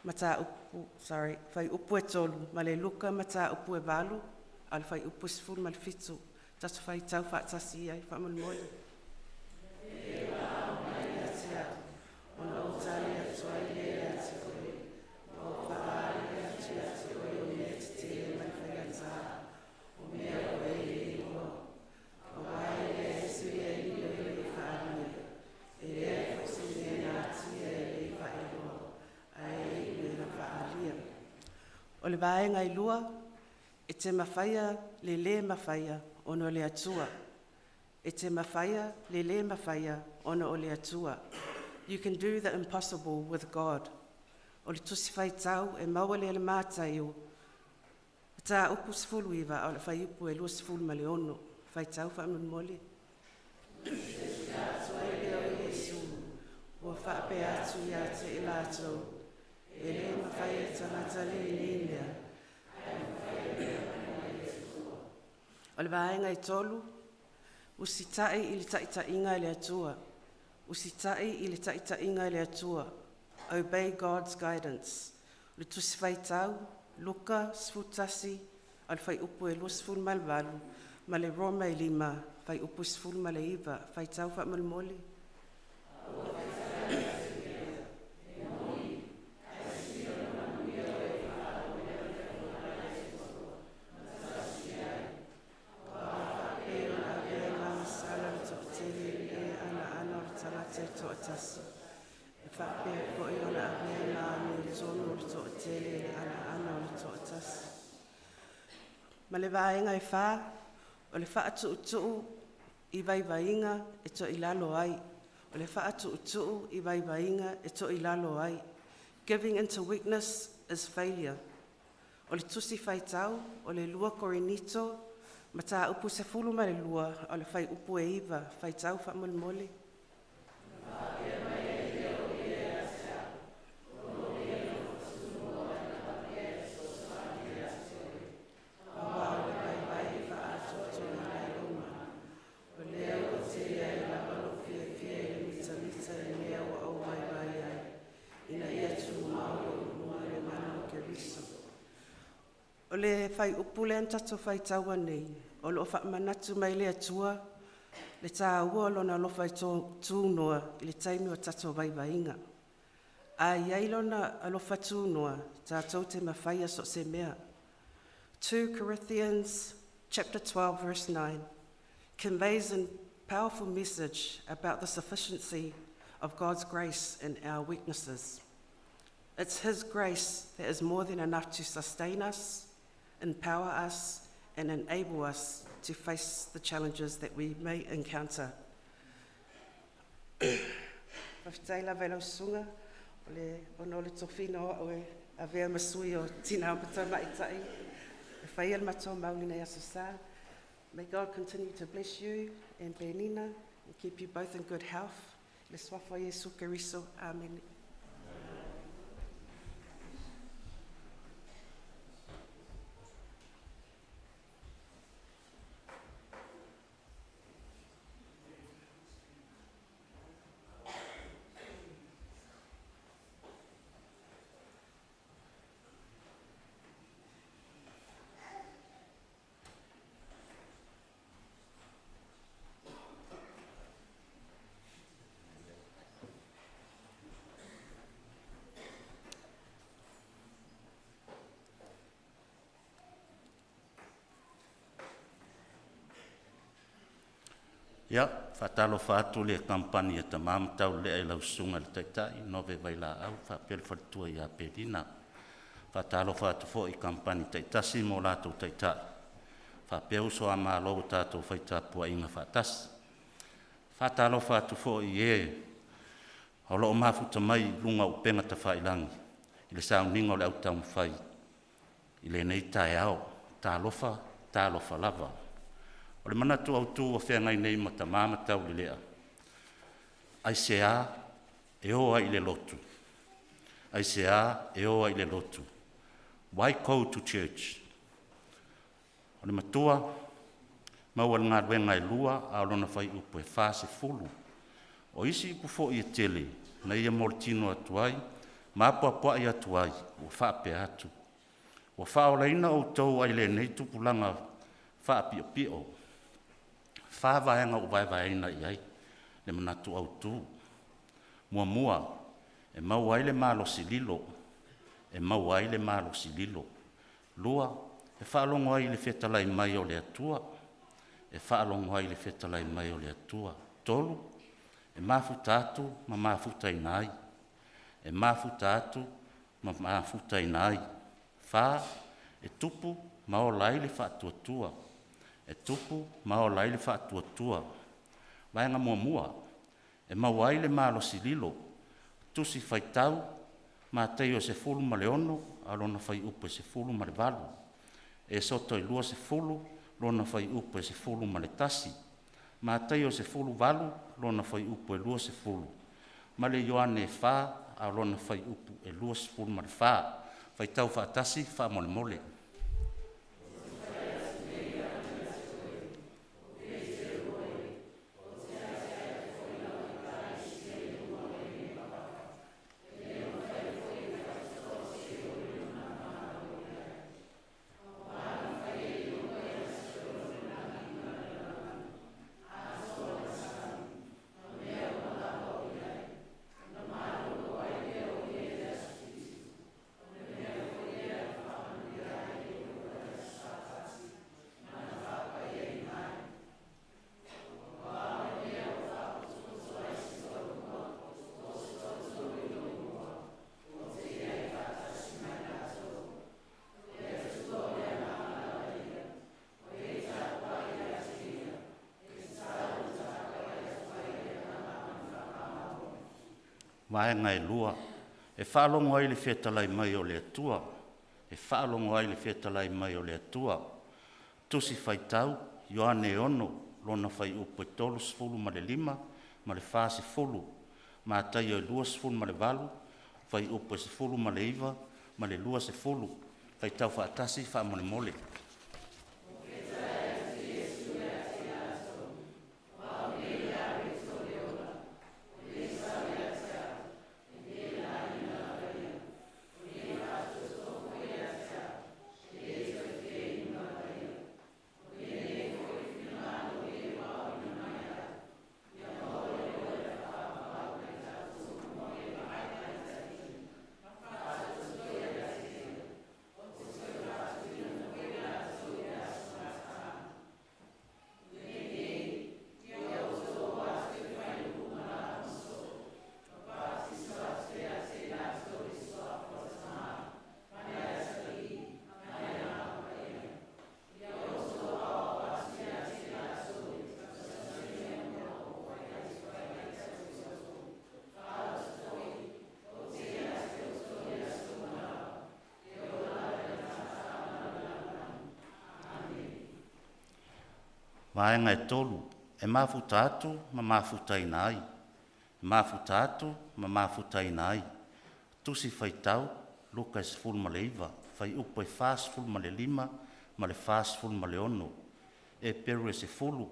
[SPEAKER 4] mata upu, fai upu e tolu, ma le luka mata upu e valu, al fai upu sifuru ma le fitu, tato fai tau whaatasi ai, whaamulmoli. Ona o tali atu ai le atu koe, o whaari atu atu koe o mea te tele mai whai ata, o mea koe e iwa, o wai le esu e iwa e le whaari, e rea whaisi mea nā tia e le whaeroa, ai e me na whaaria. O le vaenga i lua, e te mawhaia le mawhaia ono le atua. E te mawhaia le mawhaia ono o le atua. You can do the impossible with God. O le tusi whai tau e maua le mātai o. Tā upu sifulu iwa o le whai upu e lua sifulu ma le ono. Whai tau whaamunu moli. Atua e leo Yesu. Ua whaape atu ia te ilatou. E le mawhaia tangata le nenia. O le vaenga i tolu. Usitai i le taita inga le atua. Usitai i le taita inga le atua. Obey God's guidance. Le tusi whai tau, luka, sfutasi, al whai upu e lua sfulu malvalu, ma le roma i lima, whai upu sfulu ma le iwa, whai tau wha malmoli. Ma le vaenga e whā, o le wha atu utuu i vaivainga e to i lalo ai. O le wha atu utuu i vaivainga e to i lalo ai. Giving into weakness is failure. O le tusi whai tau, o le lua korinito, ma tā upu se fulu ma le lua, o le whai upu e iwa, whai tau wha moli. O le whai upu le antato whai taua nei, o lo wha manatu mai le atua, le tā ua lona lo whai tūnoa i le taimi o tato vaivainga. A iai lona alo wha tūnoa, tātou te mawhaia so se mea. 2 Corinthians chapter 12 verse 9 conveys a powerful message about the sufficiency of God's grace in our weaknesses. It's His grace that is more than enough to sustain us, empower us, and enable us to face the challenges that we may encounter. Whawhitaila Vailaau sunga, ono le tofino o e avea masui o tina pata maitai. E whaia le matua maulina ia sasa. May God continue to bless you and Benina and keep you both in good health. Le swafo Yesu Keriso. Amen.
[SPEAKER 5] Ia, whatalo whātu le kampani e tamamatau le ai lausunga le taitai, Nove Vailaau, whapele whatua i a Perina. Whatalo whātu fo i kampani taitasi mo lātou taitai. Whapeu so a mālou tātou whaitapua inga whatasi. Whatalo whātu fo i e, o loo mafuta mai lunga upenga ta whailangi. I le Sauniga o le au Taumafai. I le nei tae ao, tā lofa lava. O le manatu au tū o whengai nei ma ta māmatau le lea. Ai se a, e oa i le lotu. Ai se a, e oa i le lotu. Why go to church? O le matua, maua le ngā ruenga e lua, a lona whai upu e whāse fulu. O isi ipu fo i e tele, na ia mo le tino atu ai, ma apuapua'i atu ai, ua whaapea atu. Ua whaolaina outou ai le nei tupulanga whaapiopio. Whaavaenga o vaevaeina i ai, le manatu au tū. Mua, e mau ai le malo sililo, e mau ai le malo sililo. Lua, e whaalongo ai le whetalai mai o le atua, e whaalongo ai le whetalai mai o le atua. Tolu, e mafuta atu ma mafuta inai, e mafuta atu ma mafuta inai. Wha, e tupu ma o lai le whaatuatua, e tupu ma o lai le whaatuatua. Vaenga mua, e mau ai le malo sililo, tusi whaitau, ma teio se fulu ma le ono, alona whai upe se fulu ma le valu. E soto i lua se fulu, lona whai upe se fulu ma le tasi. Ma teio se fulu valu, lona whai upe lua se fulu. Ma le Ioane e wha, alona whai upu e lua se fulu ma le wha. Whaitau whaatasi, wha mole mole. Vaenga e lua, e whaalongo ai le whetalai mai o le atua, e whaalongo ai le whetalai mai o le atua. Tusi whaitau, Ioane e ono, lona whai upo e tolu sfulu ma le lima, ma le whaase fulu, ma tai o e lua sfulu ma le valu, whai upo e sfulu ma le iwa, ma le lua se fulu, whaitau whaatasi wha mole mole. Vaenga e tolu, e mafuta atu ma mafuta ina ai. E mafuta atu ma mafuta ina ai. Tusi whaitau, luka e sifulu ma le iwa, whai upo e wha sifulu ma le lima, ma le wha sifulu ma le ono. E peru e sifulu,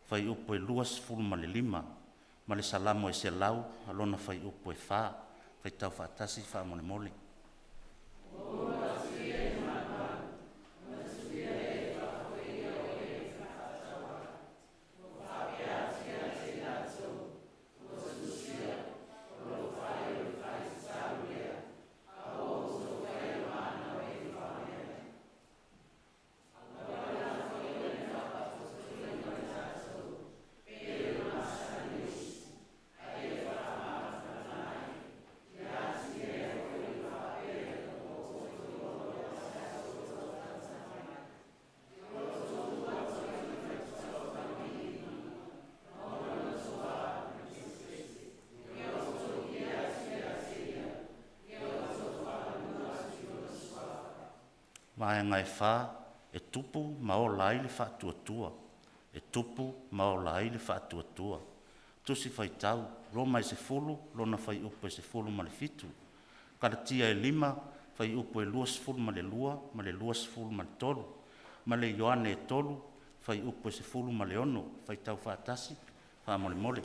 [SPEAKER 5] whai upo e lua sifulu ma le lima, ma le salamo e se lau, alona whai upo e wha, whaitau whaatasi wha mole mole. Vaenga e wha, e tupu ma o lai le whaatuatua. E tupu ma o lai le whaatuatua. Tusi whaitau, roma e se fulu, lona whai upo e se fulu ma le fitu. Karatia e lima, whai upo e lua se fulu ma le lua se fulu ma le tolu. Ma le Ioane e tolu, whai upo e se fulu ma le ono, whaitau whaatasi, wha mole mole.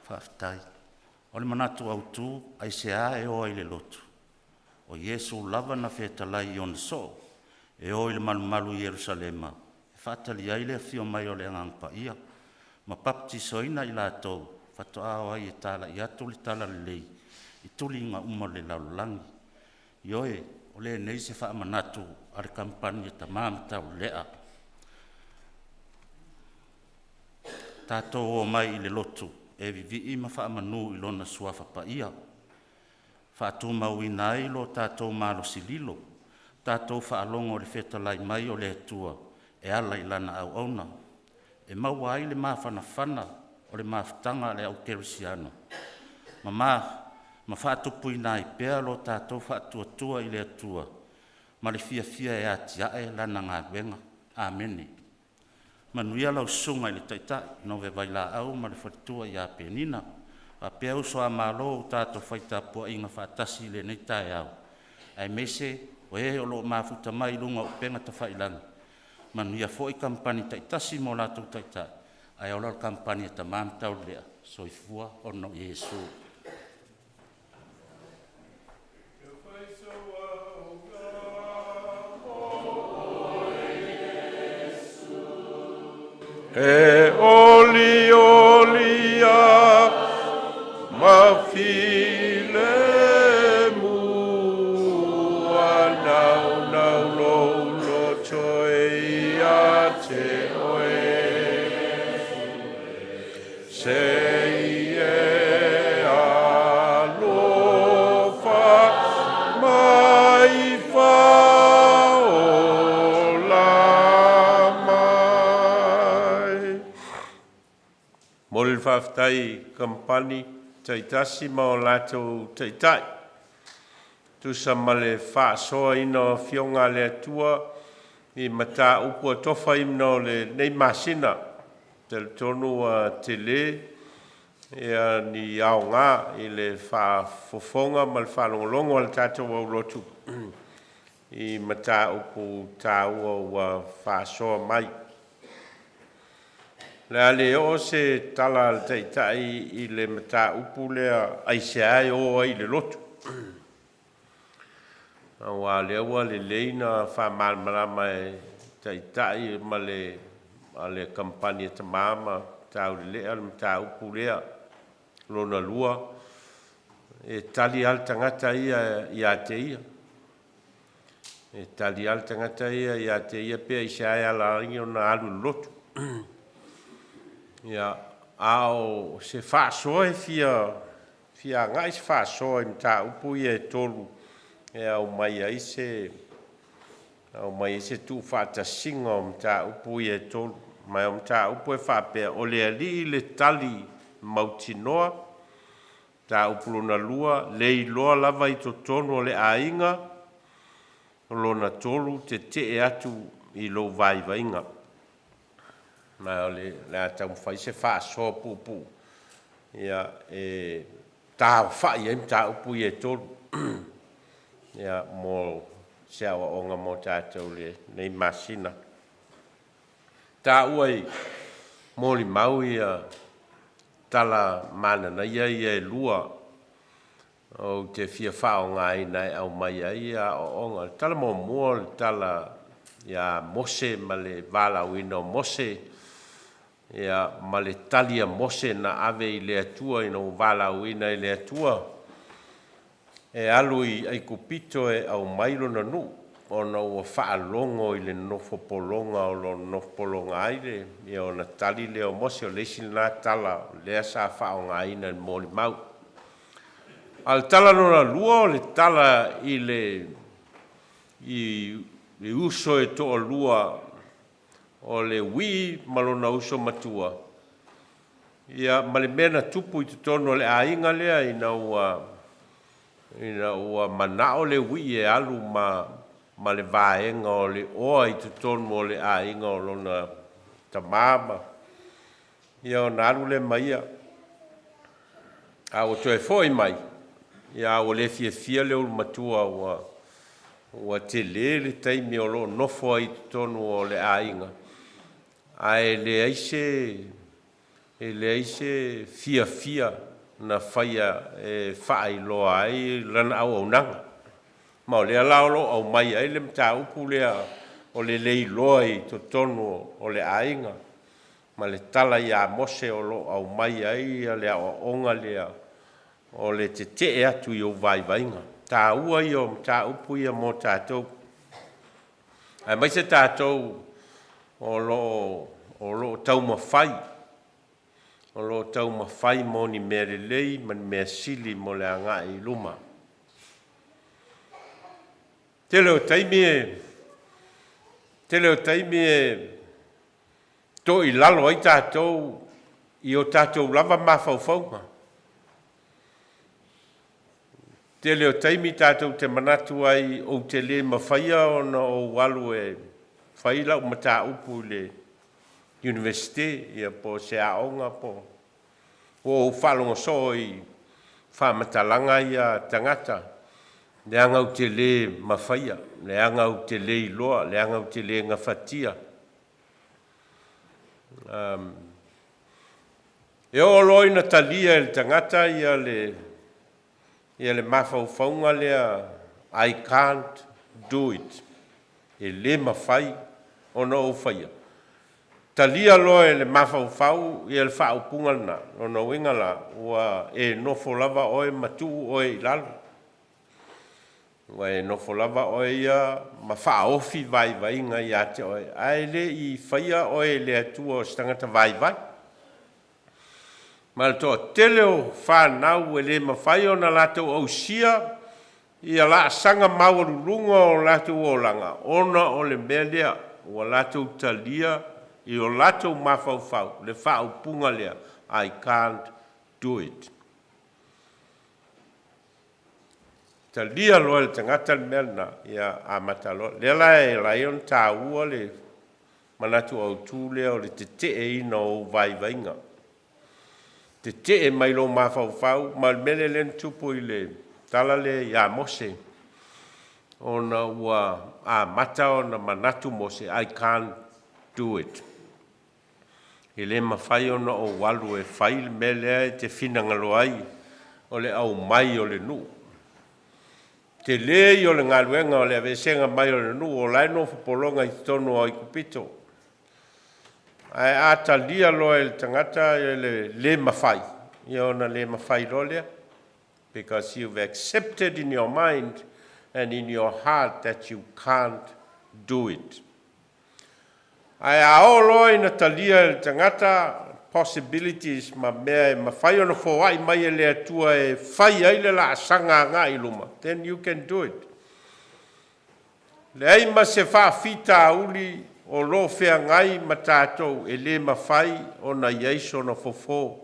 [SPEAKER 5] whaafitai. O le manatu au tū, ai se a e o i le lotu. O Iesu lava na whetalai i on so, e o i le malu i Jerusalema. E whaatali ai le fio mai o le angangpa ia. Ma baptisoina i lātou, whatoa o ai e tala i atu le tala le lei, i tuli inga uma le laulangi. Ioe, o le nei se wha manatu, are kampani e ta māmtau lea. Tātou o mai i le lotu, e vivi i ma wha manu i lona suafa pa ia. Whātou mauina ai lo tātou malo sililo, tātou whaalongo le whetalai mai o le atua, e ala i lana au auna. E maua ai le mawhanawhana o le mawhtanga le au kerisiano. Ma whaatupu i pēa lo tātou whaatuatua i le atua. Ma le fia e atiae lana ngā wenga. Amene. Manuia lau sunga i le taita, Nove Vailaau ma le whatua i a penina. A pēa uso a malo tātou whaitapua i ngā whaatasi le nei tae au. Ai mese, o e o lo mafuta mai lunga o penga ta whailanga. Manuia fo i kampani taitasi mo lātou taita. Ai o lor kampani ta mamtau lea. Soifua o no Iesu.
[SPEAKER 1] E oli a ma file mua nau lo choi a te oe sei e alofa mai fa Mol whaftai kampani taitasi ma o lātou taitai. Tusa male whaasoa ino fionga le atua i mata upua tofa ino le nei masina. Tel tonu te le ea ni au ngā i le whaafofonga ma le whaalongolongo al tātou au lotu. I mata upu tāua ua whaasoa mai. Le ale o se tala al taitai i le mata upu lea aise ai o ai le lotu. Awa le awa le leina wha malmarama e taitai ma le kampani ta mama tau le lea le mata upu lea lona lua. E tali al tangata ia te ia. E tali al tangata ia te ia pia aise ai ala ringi o na alu lotu. Ia ao se whaasoe fia ngai se whaasoe mta upu i e tolu e au mai ai se tu whaatasinga o mta upu i e tolu mai o mta upu e whaapea o le ali le tali mautinoa ta upu lona lua le iloa lava i to tonu o le ainga lona tolu te e atu i lo vai vainga. Ma le Taumafai se whaasoa pupu. Ia e tā whai e mta upu i e tolu. Ia mō se awa onga mō tātou le nei masina. Tā uai mō li mau ia tala mana na ia e lua. O te fia whao ngā ina au mai ai a o onga. Tala mō mua tala ia mose ma le Vailaau ino mose. Ia ma le talia mose na ave i le atua ina o Vailaau ina i le atua. E alu i ai kupito e au mailo na nu. O na ua whaalongo i le nofo polonga o lo nofo polonga aile. Ia o na tali leo mose o leisi na tala lea sa whao ngā ina i mōli mau. Al tala nona lua o le tala i le i uso e to o lua o le wi malona uso matua. Ia male mena tupu i tutono le ainga lea ina ua manao le wi e alu ma le vaenga o le oa i tutono o le ainga o lona tamama. Ia o nalu le maia. A o toe foi mai. Ia o le fia le ulu matua ua te le taimi o lo nofo i tutono o le ainga. Ai le aise e le se fia na faia e fai loa ai lana au nanga. Ma o le alaolo au mai ai le mta upu lea o le lei loa i to tonu o le ainga. Ma le tala ia mose o lo au mai ai a le o onga lea o le te atu i o vainga. Tā ua i o mta upu ia mo tātou. Ai mai se tātou o lo taumafai. O lo taumafai mo ni mere lei man mea sili mo le anga i luma. Te leo taimi e to i lalo ai tātou i o tātou lava mawhauwhaunga. Te leo taimi tātou te manatu ai o te le mawhaia o na o walu e whaila o mata upu le universite ia po se aonga po o whalonga so i whamatalanga ia tangata. Le anga o te le mawhaia, le anga o te le iloa, le anga o te le ngawhatia. E o loi na talia el tangata ia le mawhauwhaunga lea I can't do it. E le mawhai o na o whaia. Talia loa e le mawhauwhau ia le whaupunga na, o na wingala ua e nofo lava oe matu oe i lalo. Ua e nofo lava oe ia ma whaofi vai inga ia te oe. Ai le i whaia oe le atua o stangata vai. Ma le toa teleo whanau e le mawhai o na lato au sia ia la sanga mawarulunga o lato o langa. Ona o le melea o lato talia i o lato mawhauwhau le whaupunga lea. I can't do it. Talia loa le tangata le mena ia a matalo. Le lai laion tā ua le manatu au tū lea o le te ina o vainga. Te mai lo mawhauwhau, ma le mele len tupu i le tala le ia mose. Ona ua a mata o na manatu mose, I can't do it. I le mawhai ona o walu e whai le mele te whinangalo ai o le au mai o le nu. Te le i o le ngaluenga o le avesenga mai o le nu o laino fupolonga i tono o i kupito. Ai atalia loa el tangata le mawhai. I ona le mawhai rolea. Because you've accepted in your mind and in your heart that you can't do it. Ai ao loa ina talia el tangata possibilities ma mea ma whai ona fōwai mai e le atua e whai ai le la sanga ngā i luma. Then you can do it. Le ai ma se whaafita uli o lo whea ngai ma tātou e le ma whai o na iaiso na fofo.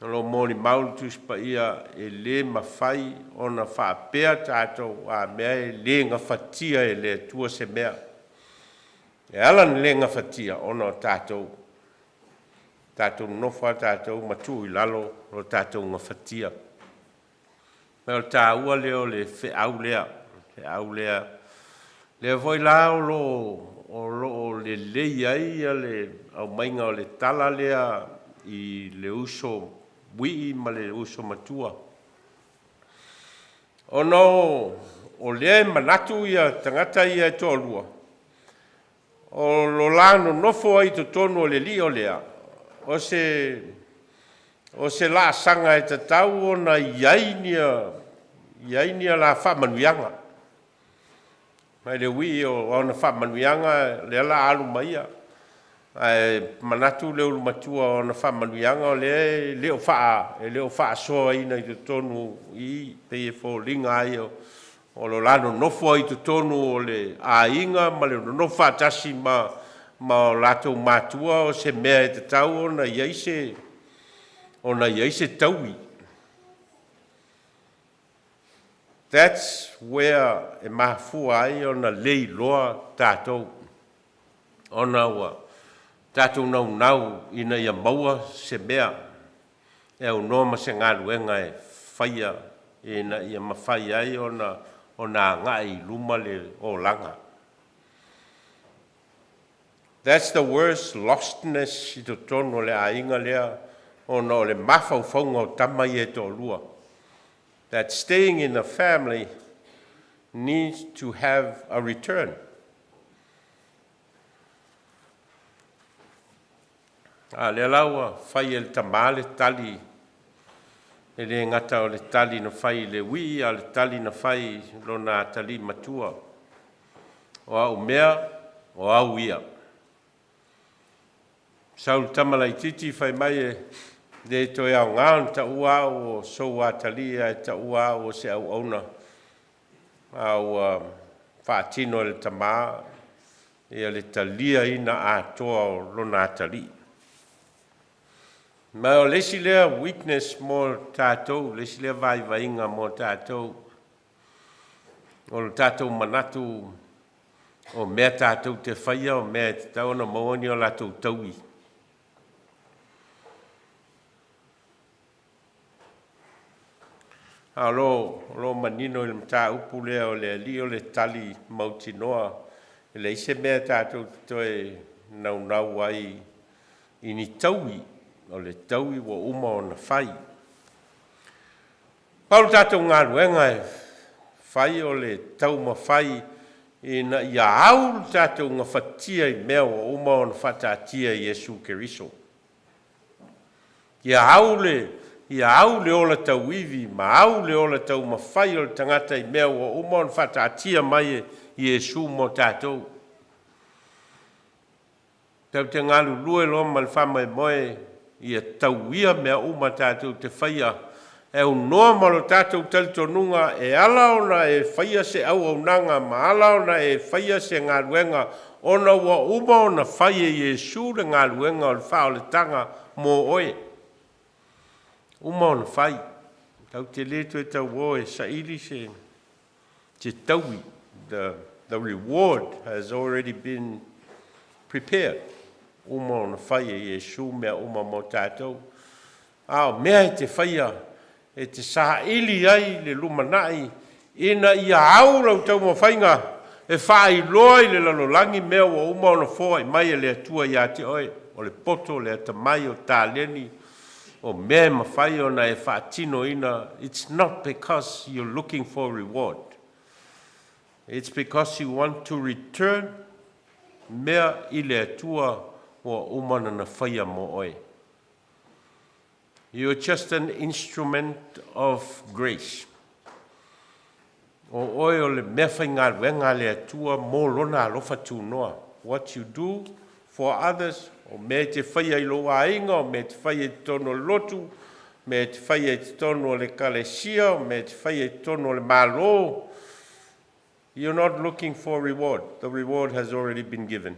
[SPEAKER 1] Lo mōni maulutus pa ia e le ma whai o na whaapea tātou a mea e le nga whatia e le atua se mea. E alan le nga whatia o na tātou. Tātou nofa tātou matu i lalo o tātou nga whatia. Me o tā ua leo le wheau lea. Wheau lea. Le Vailaau lo le lei ai le au mainga o le tala lea i le uso wii ma le uso matua. O no o lea manatu ia tangata ia tōlua. O lo lano nofo ai to tonu o le li o lea. O se la sanga e tatau o na iainia la whamanuianga. Mai le wi o na whamanuianga le ala alu maia. Manatu leo matua o na whamanuianga o leo wha soa ina i te tonu i peye fo ringa ai o lo lano nofo i te tonu o le ainga ma le nofo atasi ma o lato matua o se mea e te tau o na iaise taui. That's where e mahafua ai o na lei loa tātou. O na ua tātou nau ina ia maua se mea e au noma se ngā luenga e whaia e na ia mawhai ai o na ngai luma le o langa. That's the worst lostness I to tono le ainga lea o no le mawhauwhaunga o tamai e tō lua. That staying in the family needs to have a return. A le laua whai e le tamale tali e le ngata o le tali na whai le wi a le tali na whai lo na tali matua. O au mea, o au ia. Saul tamalai titi whai mai e le toi au ngāon ta ua o sou a tali e ta ua o se au auna. Au whaatino le tamaa e le talia ina a toa o lo na tali. Ma o lesi lea weakness mo tātou, lesi lea vai-vainga mo tātou. O le tātou manatu o mea tātou te whaia o mea te tauna mawani o lātou taui. A lo manino i le mta upu lea o le ali o le tali mautinoa. Le ise mea tātou toi nau ai i ni taui. O le taui wa uma o na whai. Paulu tātou ngā ruenga e whai o le taumafai i na ia au tātou ngā whatia i mea o uma o na whatatia i Jesu Keriso. Ia au le ola tau iwi, ma au le ola tau mawhai o le tangata i mea o uma o na whatatia mai i Jesu mo tātou. Tau te ngalu lue lo ma le whama e moe ia tauia mea uma tātou te whaia. E unoa malo tātou talitonunga e ala ona e whaia se au au nanga, ma ala ona e whaia se ngā ruenga, ona wa uma ona whaia Jesu le ngā ruenga o le whao le tanga mō oe. Uma ona whai. Tau te leto e tau oe sa ili se taui. The reward has already been prepared. Uma ona whaia Jesu mea uma mo tātou. Mea e te whaia e te saha ili ai le lumanai ina ia au lau tau mo whainga e whai loa i le lalolangi mea wa uma ona whoa i mai e le atua i ate oe o le poto le atamai o tāleni o mea ma whai ona e whaatino ina. It's not because you're looking for reward. It's because you want to return mea i le atua o umana na whaia mo oe. You're just an instrument of grace. O oe o le mea whai ngā ruenga le atua mō lona alofa tūnoa. What you do for others, o mea te whaia i loa inga, o mea te whaia i tono lotu, mea te whaia i tono le kalesia, o mea te whaia i tono le malo. You're not looking for reward. The reward has already been given.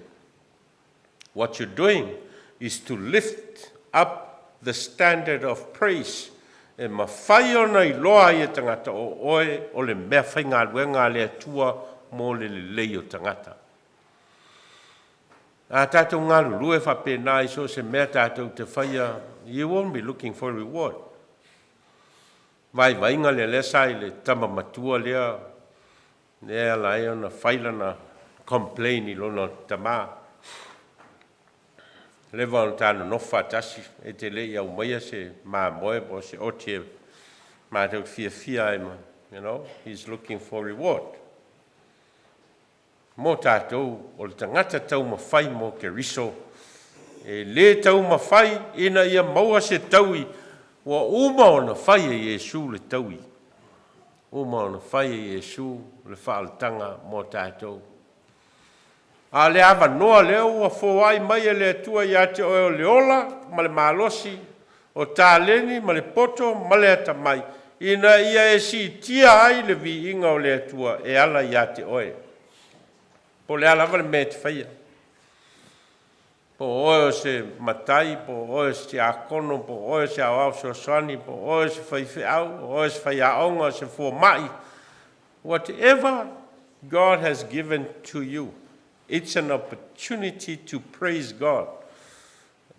[SPEAKER 1] What you're doing is to lift up the standard of praise. E ma whai ona i loa i e tangata o oe o le mea whai ngā ruenga le atua mō le lei o tangata. A tātou ngā lulue whapena i so se mea tātou te whaia, you won't be looking for reward. Vai vainga le lesa i le tama matua lea, lea lai ona whailana complain i lona tamaa. Lewa on tāna nofa tasi e te lei au maia se mā moe po se otie mā tau fia ema. You know, he's looking for reward. Mō tātou o le tangata taumafai mō Keriso. E le taumafai ina ia maua se taui wa uma o na whai e Jesu le taui. Uma o na whai e Jesu le whaalatanga mō tātou. A le awa noa leo a fōai mai e le atua i ate o le ola, ma le malosi, o tāleni, ma le poto, ma le atamai. Ina ia e si tia ai le vi inga o le atua e ala i ate oe. Po le ala wale me te whaia. Po oe o se matai, po oe se akono, po oe se awau sosani, po oe se whaiwhi au, po oe se whaiaonga, se fō mai. Whatever God has given to you, it's an opportunity to praise God.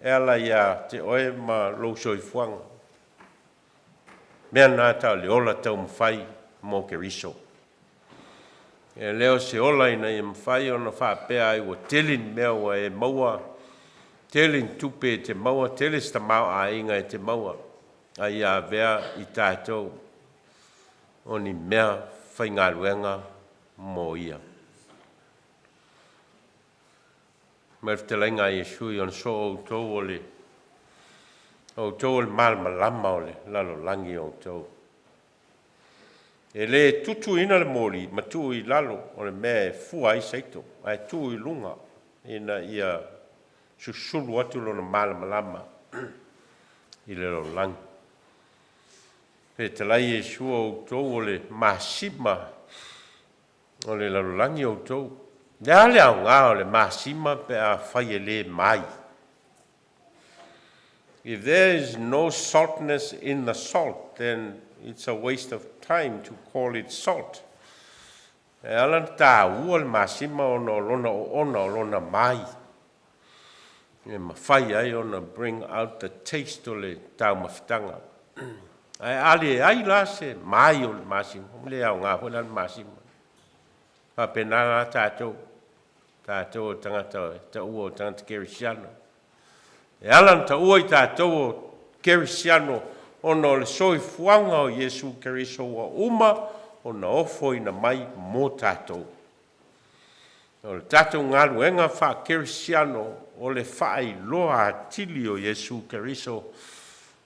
[SPEAKER 1] Ela ia te oe ma lousoi fuanga. Mea nā tau le ola tau mwhai mō Keriso. E leo se ola ina i mwhai o na whapea ai wa telin mea wa e maua, telin tupe te maua, telis ta mau a inga e te maua, ai a vea i tātou o ni mea whaingaruenga mō ia. Mea te lainga i sui on so o tau o le malama o le lalo langi o tau. E le tutu ina le mori, matu i lalo, o le mea fua i seito, ai tu i lunga, ina ia susulu atu lona malama i le lo langi. Pe te lai e sua o tau o le masima, o le lalo langi o tau. Le ale au ngā o le masima pe a whai e le mai. If there is no saltness in the salt, then it's a waste of time to call it salt. E alan tā ua le masima ona o lona mai. E mawhai ai ona bring out the taste o le taumafitanga. Ai ale ai la se mai o le masima. Le au ngā hoi le masima. Pa penana tātou o tangata, ta ua o tangata Kerisiano. E alan ta ua i tātou o Kerisiano, ona o le soifuanga o Iesu Keriso wa uma, ona ofo ina mai mō tātou. O le tātou ngā luenga wha Kerisiano, o le whai loa atili o Iesu Keriso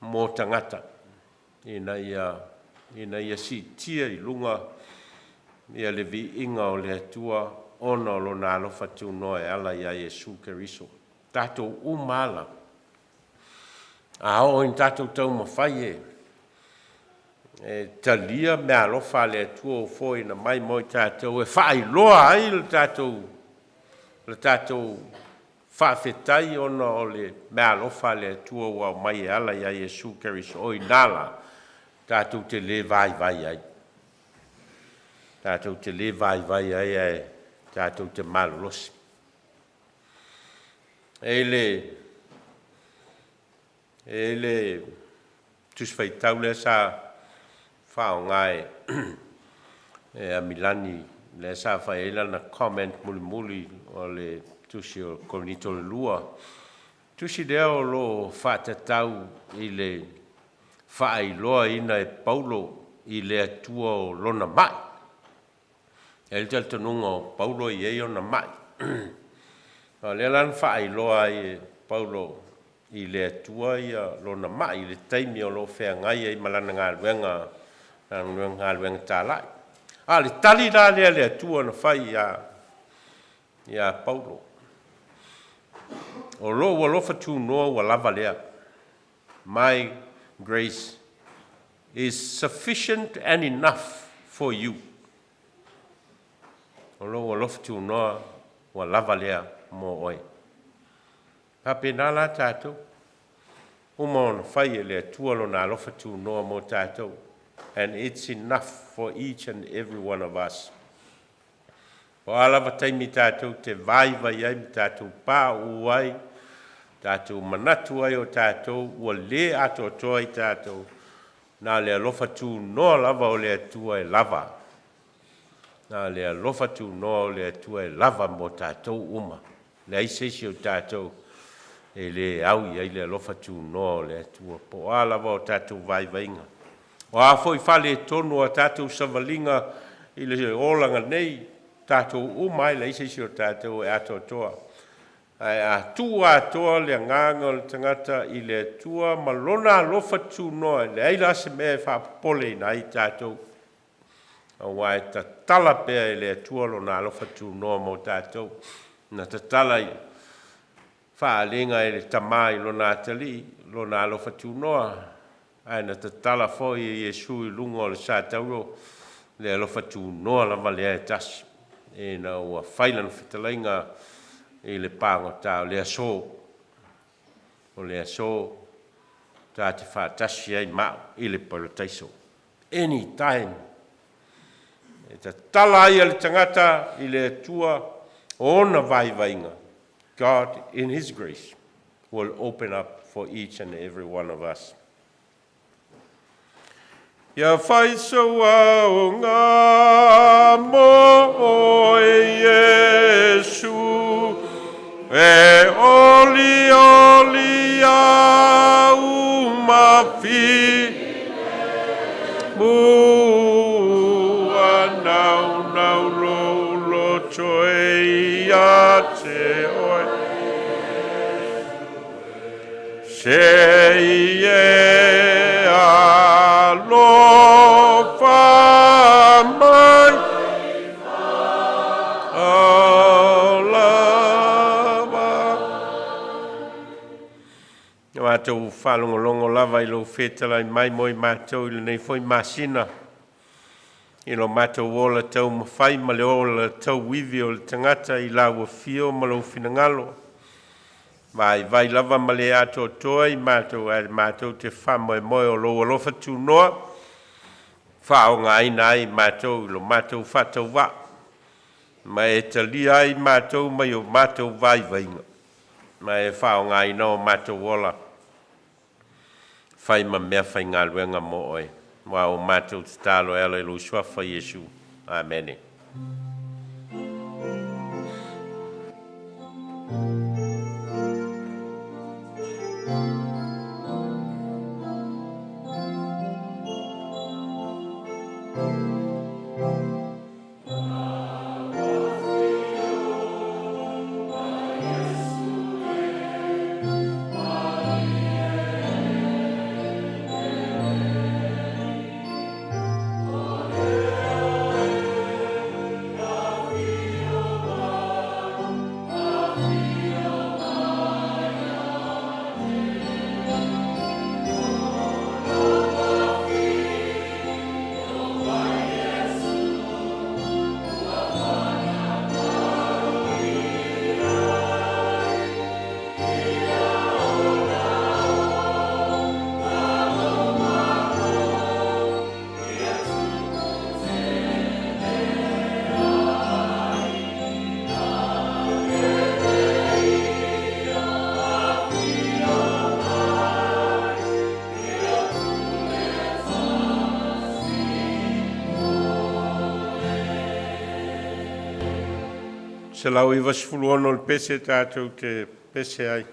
[SPEAKER 1] mō tangata. Ina ia si tia i lunga, ia le vi inga o le atua, ona o lona alofa tu noa e ala ia Iesu Keriso. Tātou umala. A o in tātou taumafai e talia me alofa le atua o fo ina mai moi tātou e whai loa ai le tātou whawhetai ona o le me alofa le atua wa mai e ala ia Iesu Keriso. O inala tātou te le vai ai. Tātou te le vai ai e tātou te malolosi. E le tuswhai tau le sa whao ngai e a Milani le sa whai eila na comment muli o le tusi o Korinito le lua. Tusi deo lo whatatau i le whai loa ina e Paulo i le atua o lona mai. E le taltanunga o Paulo i eio na mai. Le lan whai loa i Paulo i le atua i lona mai, i le taimi o lo whea ngai i malana ngā luenga tālai. Le tali rā lea le atua na whai i a Paulo. O lo wa lofa tū noa wa lava lea. My grace is sufficient and enough for you. O lo wa lofa tū noa wa lava lea mo oi. Pape nala tātou. Uma ona whai e le atua lo nā lofa tū noa mo tātou. And it's enough for each and every one of us. O alawa taimi tātou te vai ai mi tātou pā uai, tātou manatu ai o tātou, ua le ato toa i tātou, nā le alofa tū noa lava o le atua e lava. Nā le alofa tū noa o le atua e lava mo tātou uma. Le aisesi o tātou, e le au i le alofa tū noa o le atua, po alawa o tātou vai inga. O a foi fale tonu a tātou savalinga i le olanga nei, tātou umai le aisesi o tātou e ato toa. A tua toa le nganga o le tangata i le atua, malona alofa tū noa, le aila se mea whapole nai tātou. A wai ta tala pea i le atua lo na alofa tū noa mo tātou. Na ta tala i whaalenga e le tamai lo na atali, lo na alofa tū noa. Ai na ta tala fo i Iesu i lunga o le sātauro, le alofa tū noa lava lea e tasi. E na ua whailan whitalainga i le pāngo tā o le aso. O le aso tā te whātasi ai mao i le parataiso. Anytime. E ta tala ai le tangata i le atua ona vainga. God, in His grace, will open up for each and every one of us. Ia whai saua o ngā mo lo lo choe ya te oe. Se ie a lo fa mai. Mātou whalongolongo lava I lo whetala I mai moi mātou I nei foi māsina. I lo mātou ola taumafai ma le ola tau wivi o le tangata I laua fio ma lo finangalo. Vai lava ma le ato toa I mātou te whamoe moe o lo alofa tūnoa. Whao ngā ina ai mātou I lo mātou whatau wa. Ma e talia ai mātou mai o mātou vai vainga. Ma e whao ngā ina o mātou ola. Fai ma mea fai ngā luenga mo oi. Wa o mātou te tālo ela I lo swafa Yesu. Amen. Se lau I vasfulu ono le pese tātou te pese ai.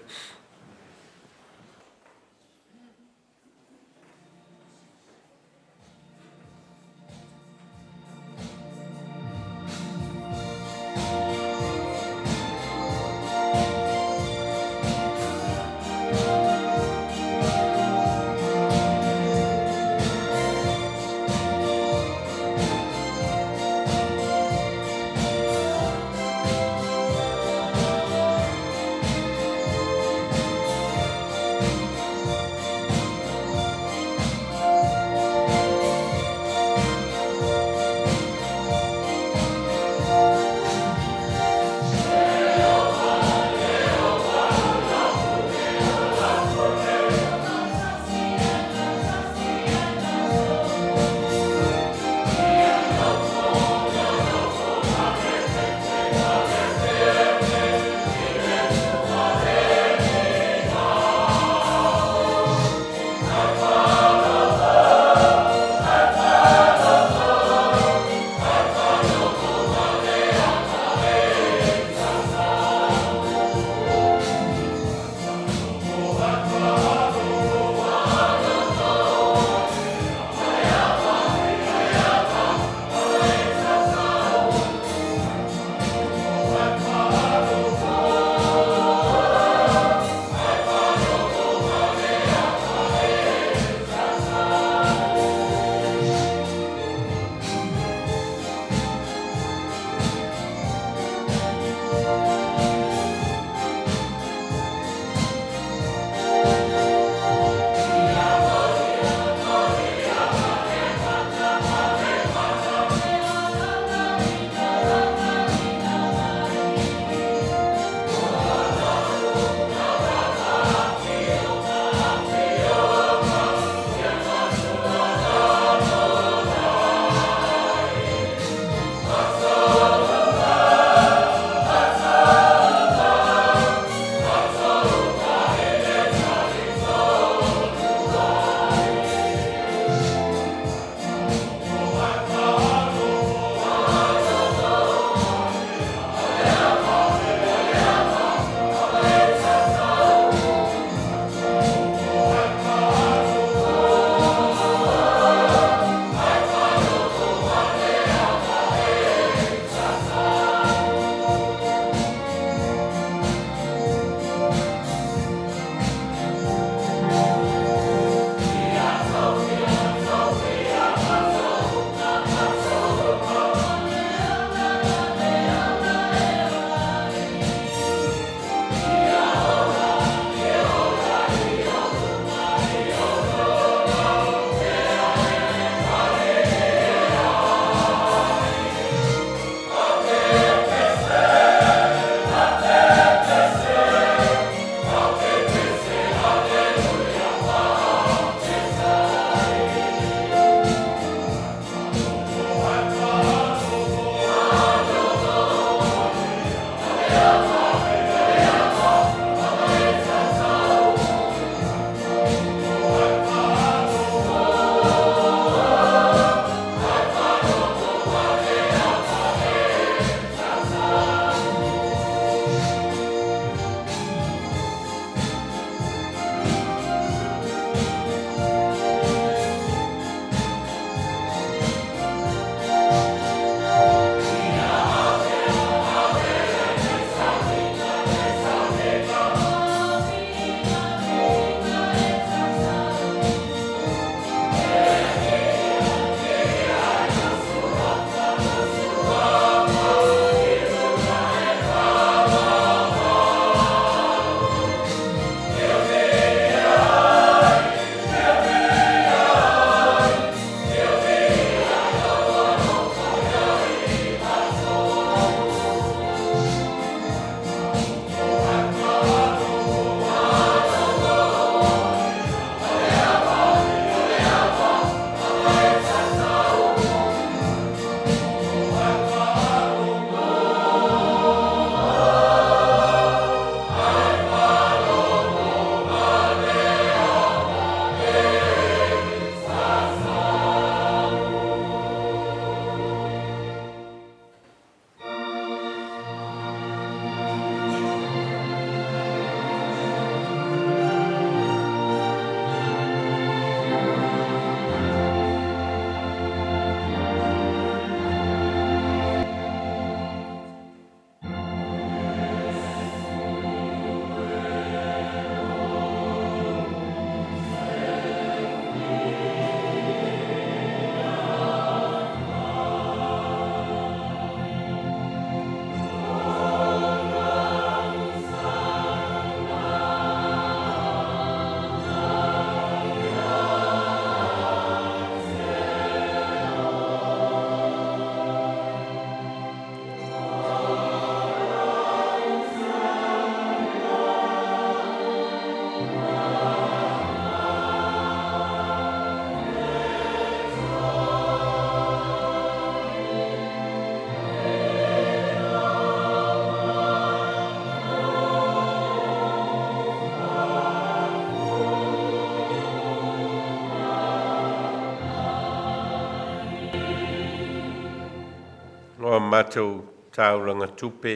[SPEAKER 1] o mātou tauranga tupe.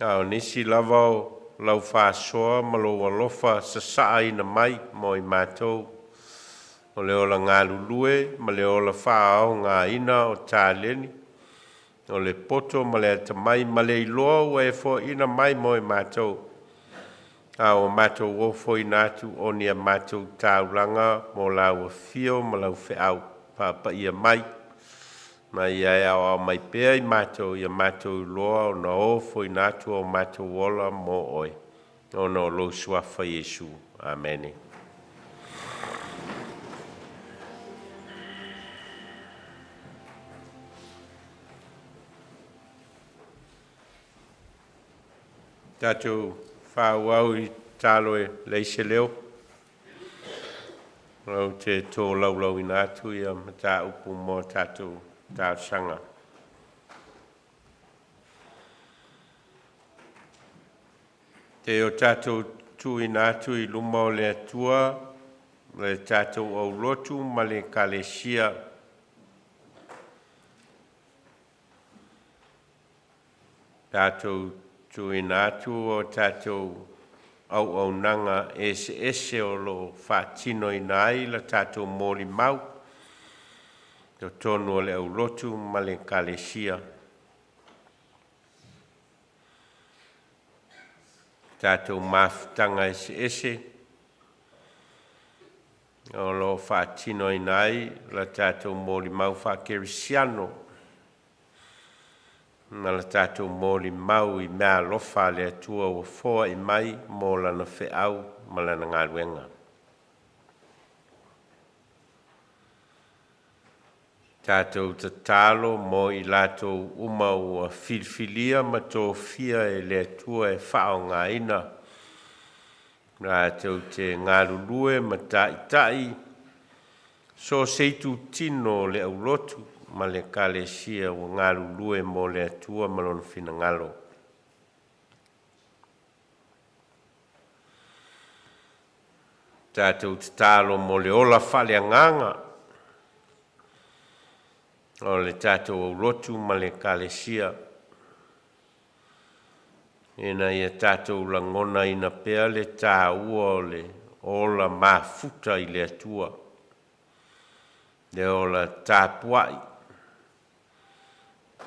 [SPEAKER 1] Ao nisi lavao lau whāsoa malo walofa sa saa ina mai mo I mātou. O leo la ngā lulue, ma leo la whaao ngā ina o tāleni. O le poto ma le atamai, ma le iloa ua e fo ina mai mo I mātou. A o mātou o fo ina atu o ni a mātou tauranga mo lau a fio ma lau whiau pa ia mai. Ma ia e au mai pēa I mātou, ia mātou loa o na o fo ina atu o mātou wola mo oi. O no lo suafa Yesu. Amen. Tātou whāuau I tālo e leise leo. Rau te tō laulau ina atu ia mata upu mō tātou tāu sanga. Te o tātou tu ina atu I luma o le atua, le tātou au lotu ma le kalesia. Tātou tu ina atu o tātou au nanga ese o lo whātino ina ai la tātou mōri mau. Tō tonu o le au lotu ma le kalesia. Tātou mafutanga ese. O lo whātino ina ai la tātou mōri mau whakerisiano. Na la tātou mōri mau I mea lofa le atua o foa I mai mō lana whiau ma lana ngā ruenga. Tātou te tālo mō I lātou uma ua filfilia ma tō fia e le atua e whao ngā ina. Tātou te ngā rurue ma tai, so seitu tino le au lotu. Ma le kalesia o ngā rurue mō le atua malona whina ngalo. Tātou te tālo mō le ola whale nganga. O le tātou au lotu ma le kalesia. Ena ia tātou langona ina pea le tā ua o le ola mafuta I le atua. Le ola tāpuai.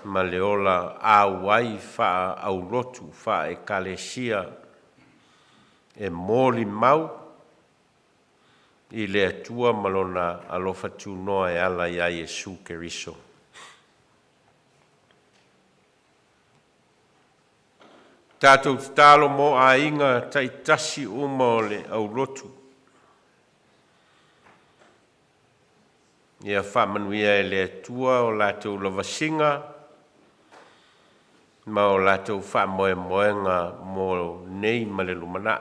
[SPEAKER 1] Ma le ola awai wha au lotu, wha e kalesia e mōli mau I le atua malona alofa tūnoa e ala ia Yesu Keriso. Tātou tālo mō a inga taitasi uma o le au lotu. Ia whamanuia e le atua o lātou lavasinga, ma o lātou whamoemoenga mō nei ma le lumana.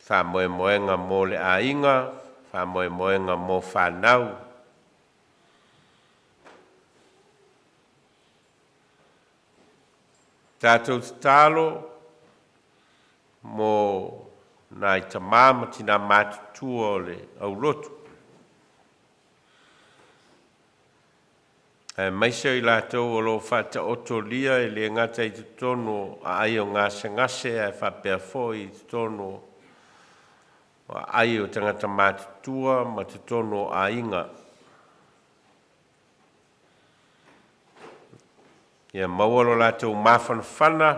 [SPEAKER 1] Whamoemoenga mō le ainga, whamoemoenga mō whanau. Tātou tālo mō nai tamama tina mātutua o le au lotu. Maisa I lātou o lo whata otolia e le ngata I te tono a ai o ngase e whapea fo I te tono a ai o tangata mātutua ma te tono a inga. Ia maualo lātou mawhanawhana,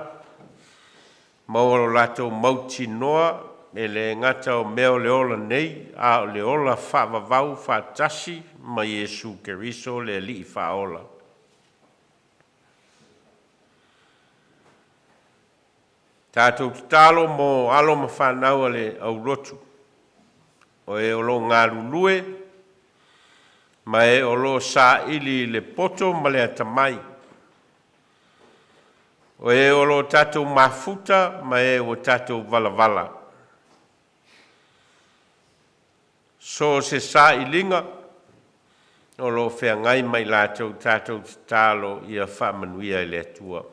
[SPEAKER 1] maualo lātou mauti noa, e le ngata o meo le ola nei, a o le ola whaavavau whaatasi, ma Yesu Keriso le li whaola. Tātou talo mō alo ma whanau le au rotu, o e olo ngā lulue, ma e olo sa ili le poto ma le atamai. O e olo tātou mafuta, ma e o tātou valavala. So se sa ilinga, o lo whea ngai mai lātou tātou tālo I a whamanuia I le atua.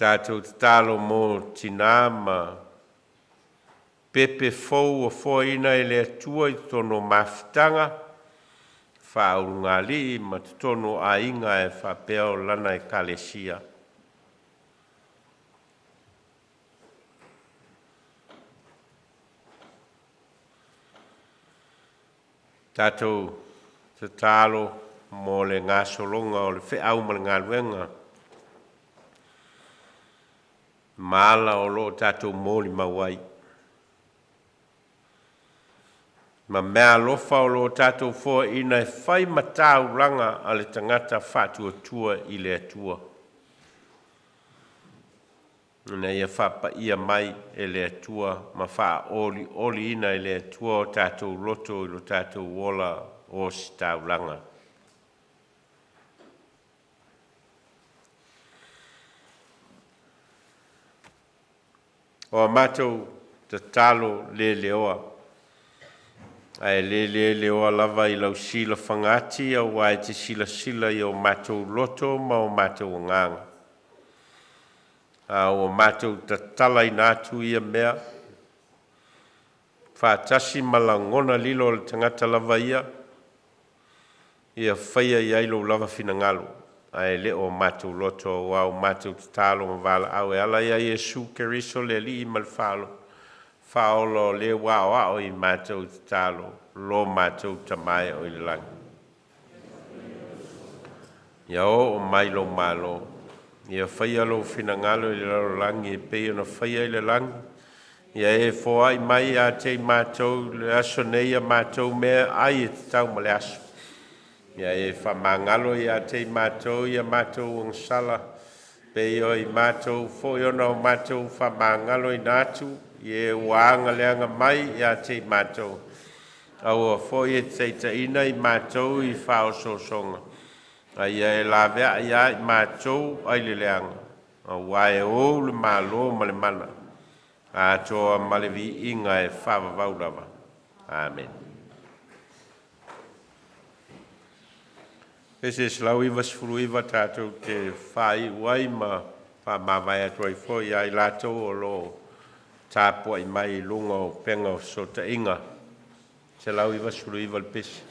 [SPEAKER 1] Tātou tālo mō tina ma pepe fou o foina e le atua i tono mafitanga, whaurunga li ma tono a inga e whapeo lana e kalesia. Tātou te tālo mō le ngā solonga o le wheau ma le ngā luenga. Māla o lo tātou mōli mawai. Ma mea lofa o lo tātou fōa ina e whai matau langa a le tangata whātua tua i le atua. Nā ia whapa ia mai e le atua, ma wha oli ina e le atua o tātou loto i lo tātou wola o si tau langa. O mātou te talo le leoa. Ai le leoa lava i lau sila whangati au wai te sila i o mātou loto ma o mātou nganga. O mātou te tala i nātu ia mea. Whātasi malangona lilo le tangata lava ia. Ia whaia i ailo lava whina ngalo. Ai le o mātou loto o mātou te talo ma Vailaau e ala ia Iesu Keriso le li i mal whalo. Whaolo le wao i mātou te talo. Lo mātou tamai o i le langi. Ia o mailo malo. Ia whaia lo whina ngalo i le langi e peo na whaia i le langi. Ia e fōa i mai a te mātou le aso nei a mātou mea ai e te tau ma le aso. Ia e whamangalo i a te mātou i a mātou ang sala. Peo i mātou fōiona o mātou whamangalo i nātu. Ia e wāanga leanga mai i a te mātou. Aua fōi e teita ina i mātou i whao sosonga. Ia e la vea ia i mātou ai le leanga. Aua e o le mālo ma le mana. A toa malevi inga e whawa vaulava. Amen. Pese slau iwa sifuru iwa tātou te whai uai ma wha mawai atua i fōi ai lātou o lo tāpua i mai lunga o penga o sota inga. Se lau iwa sifuru iwa le pese.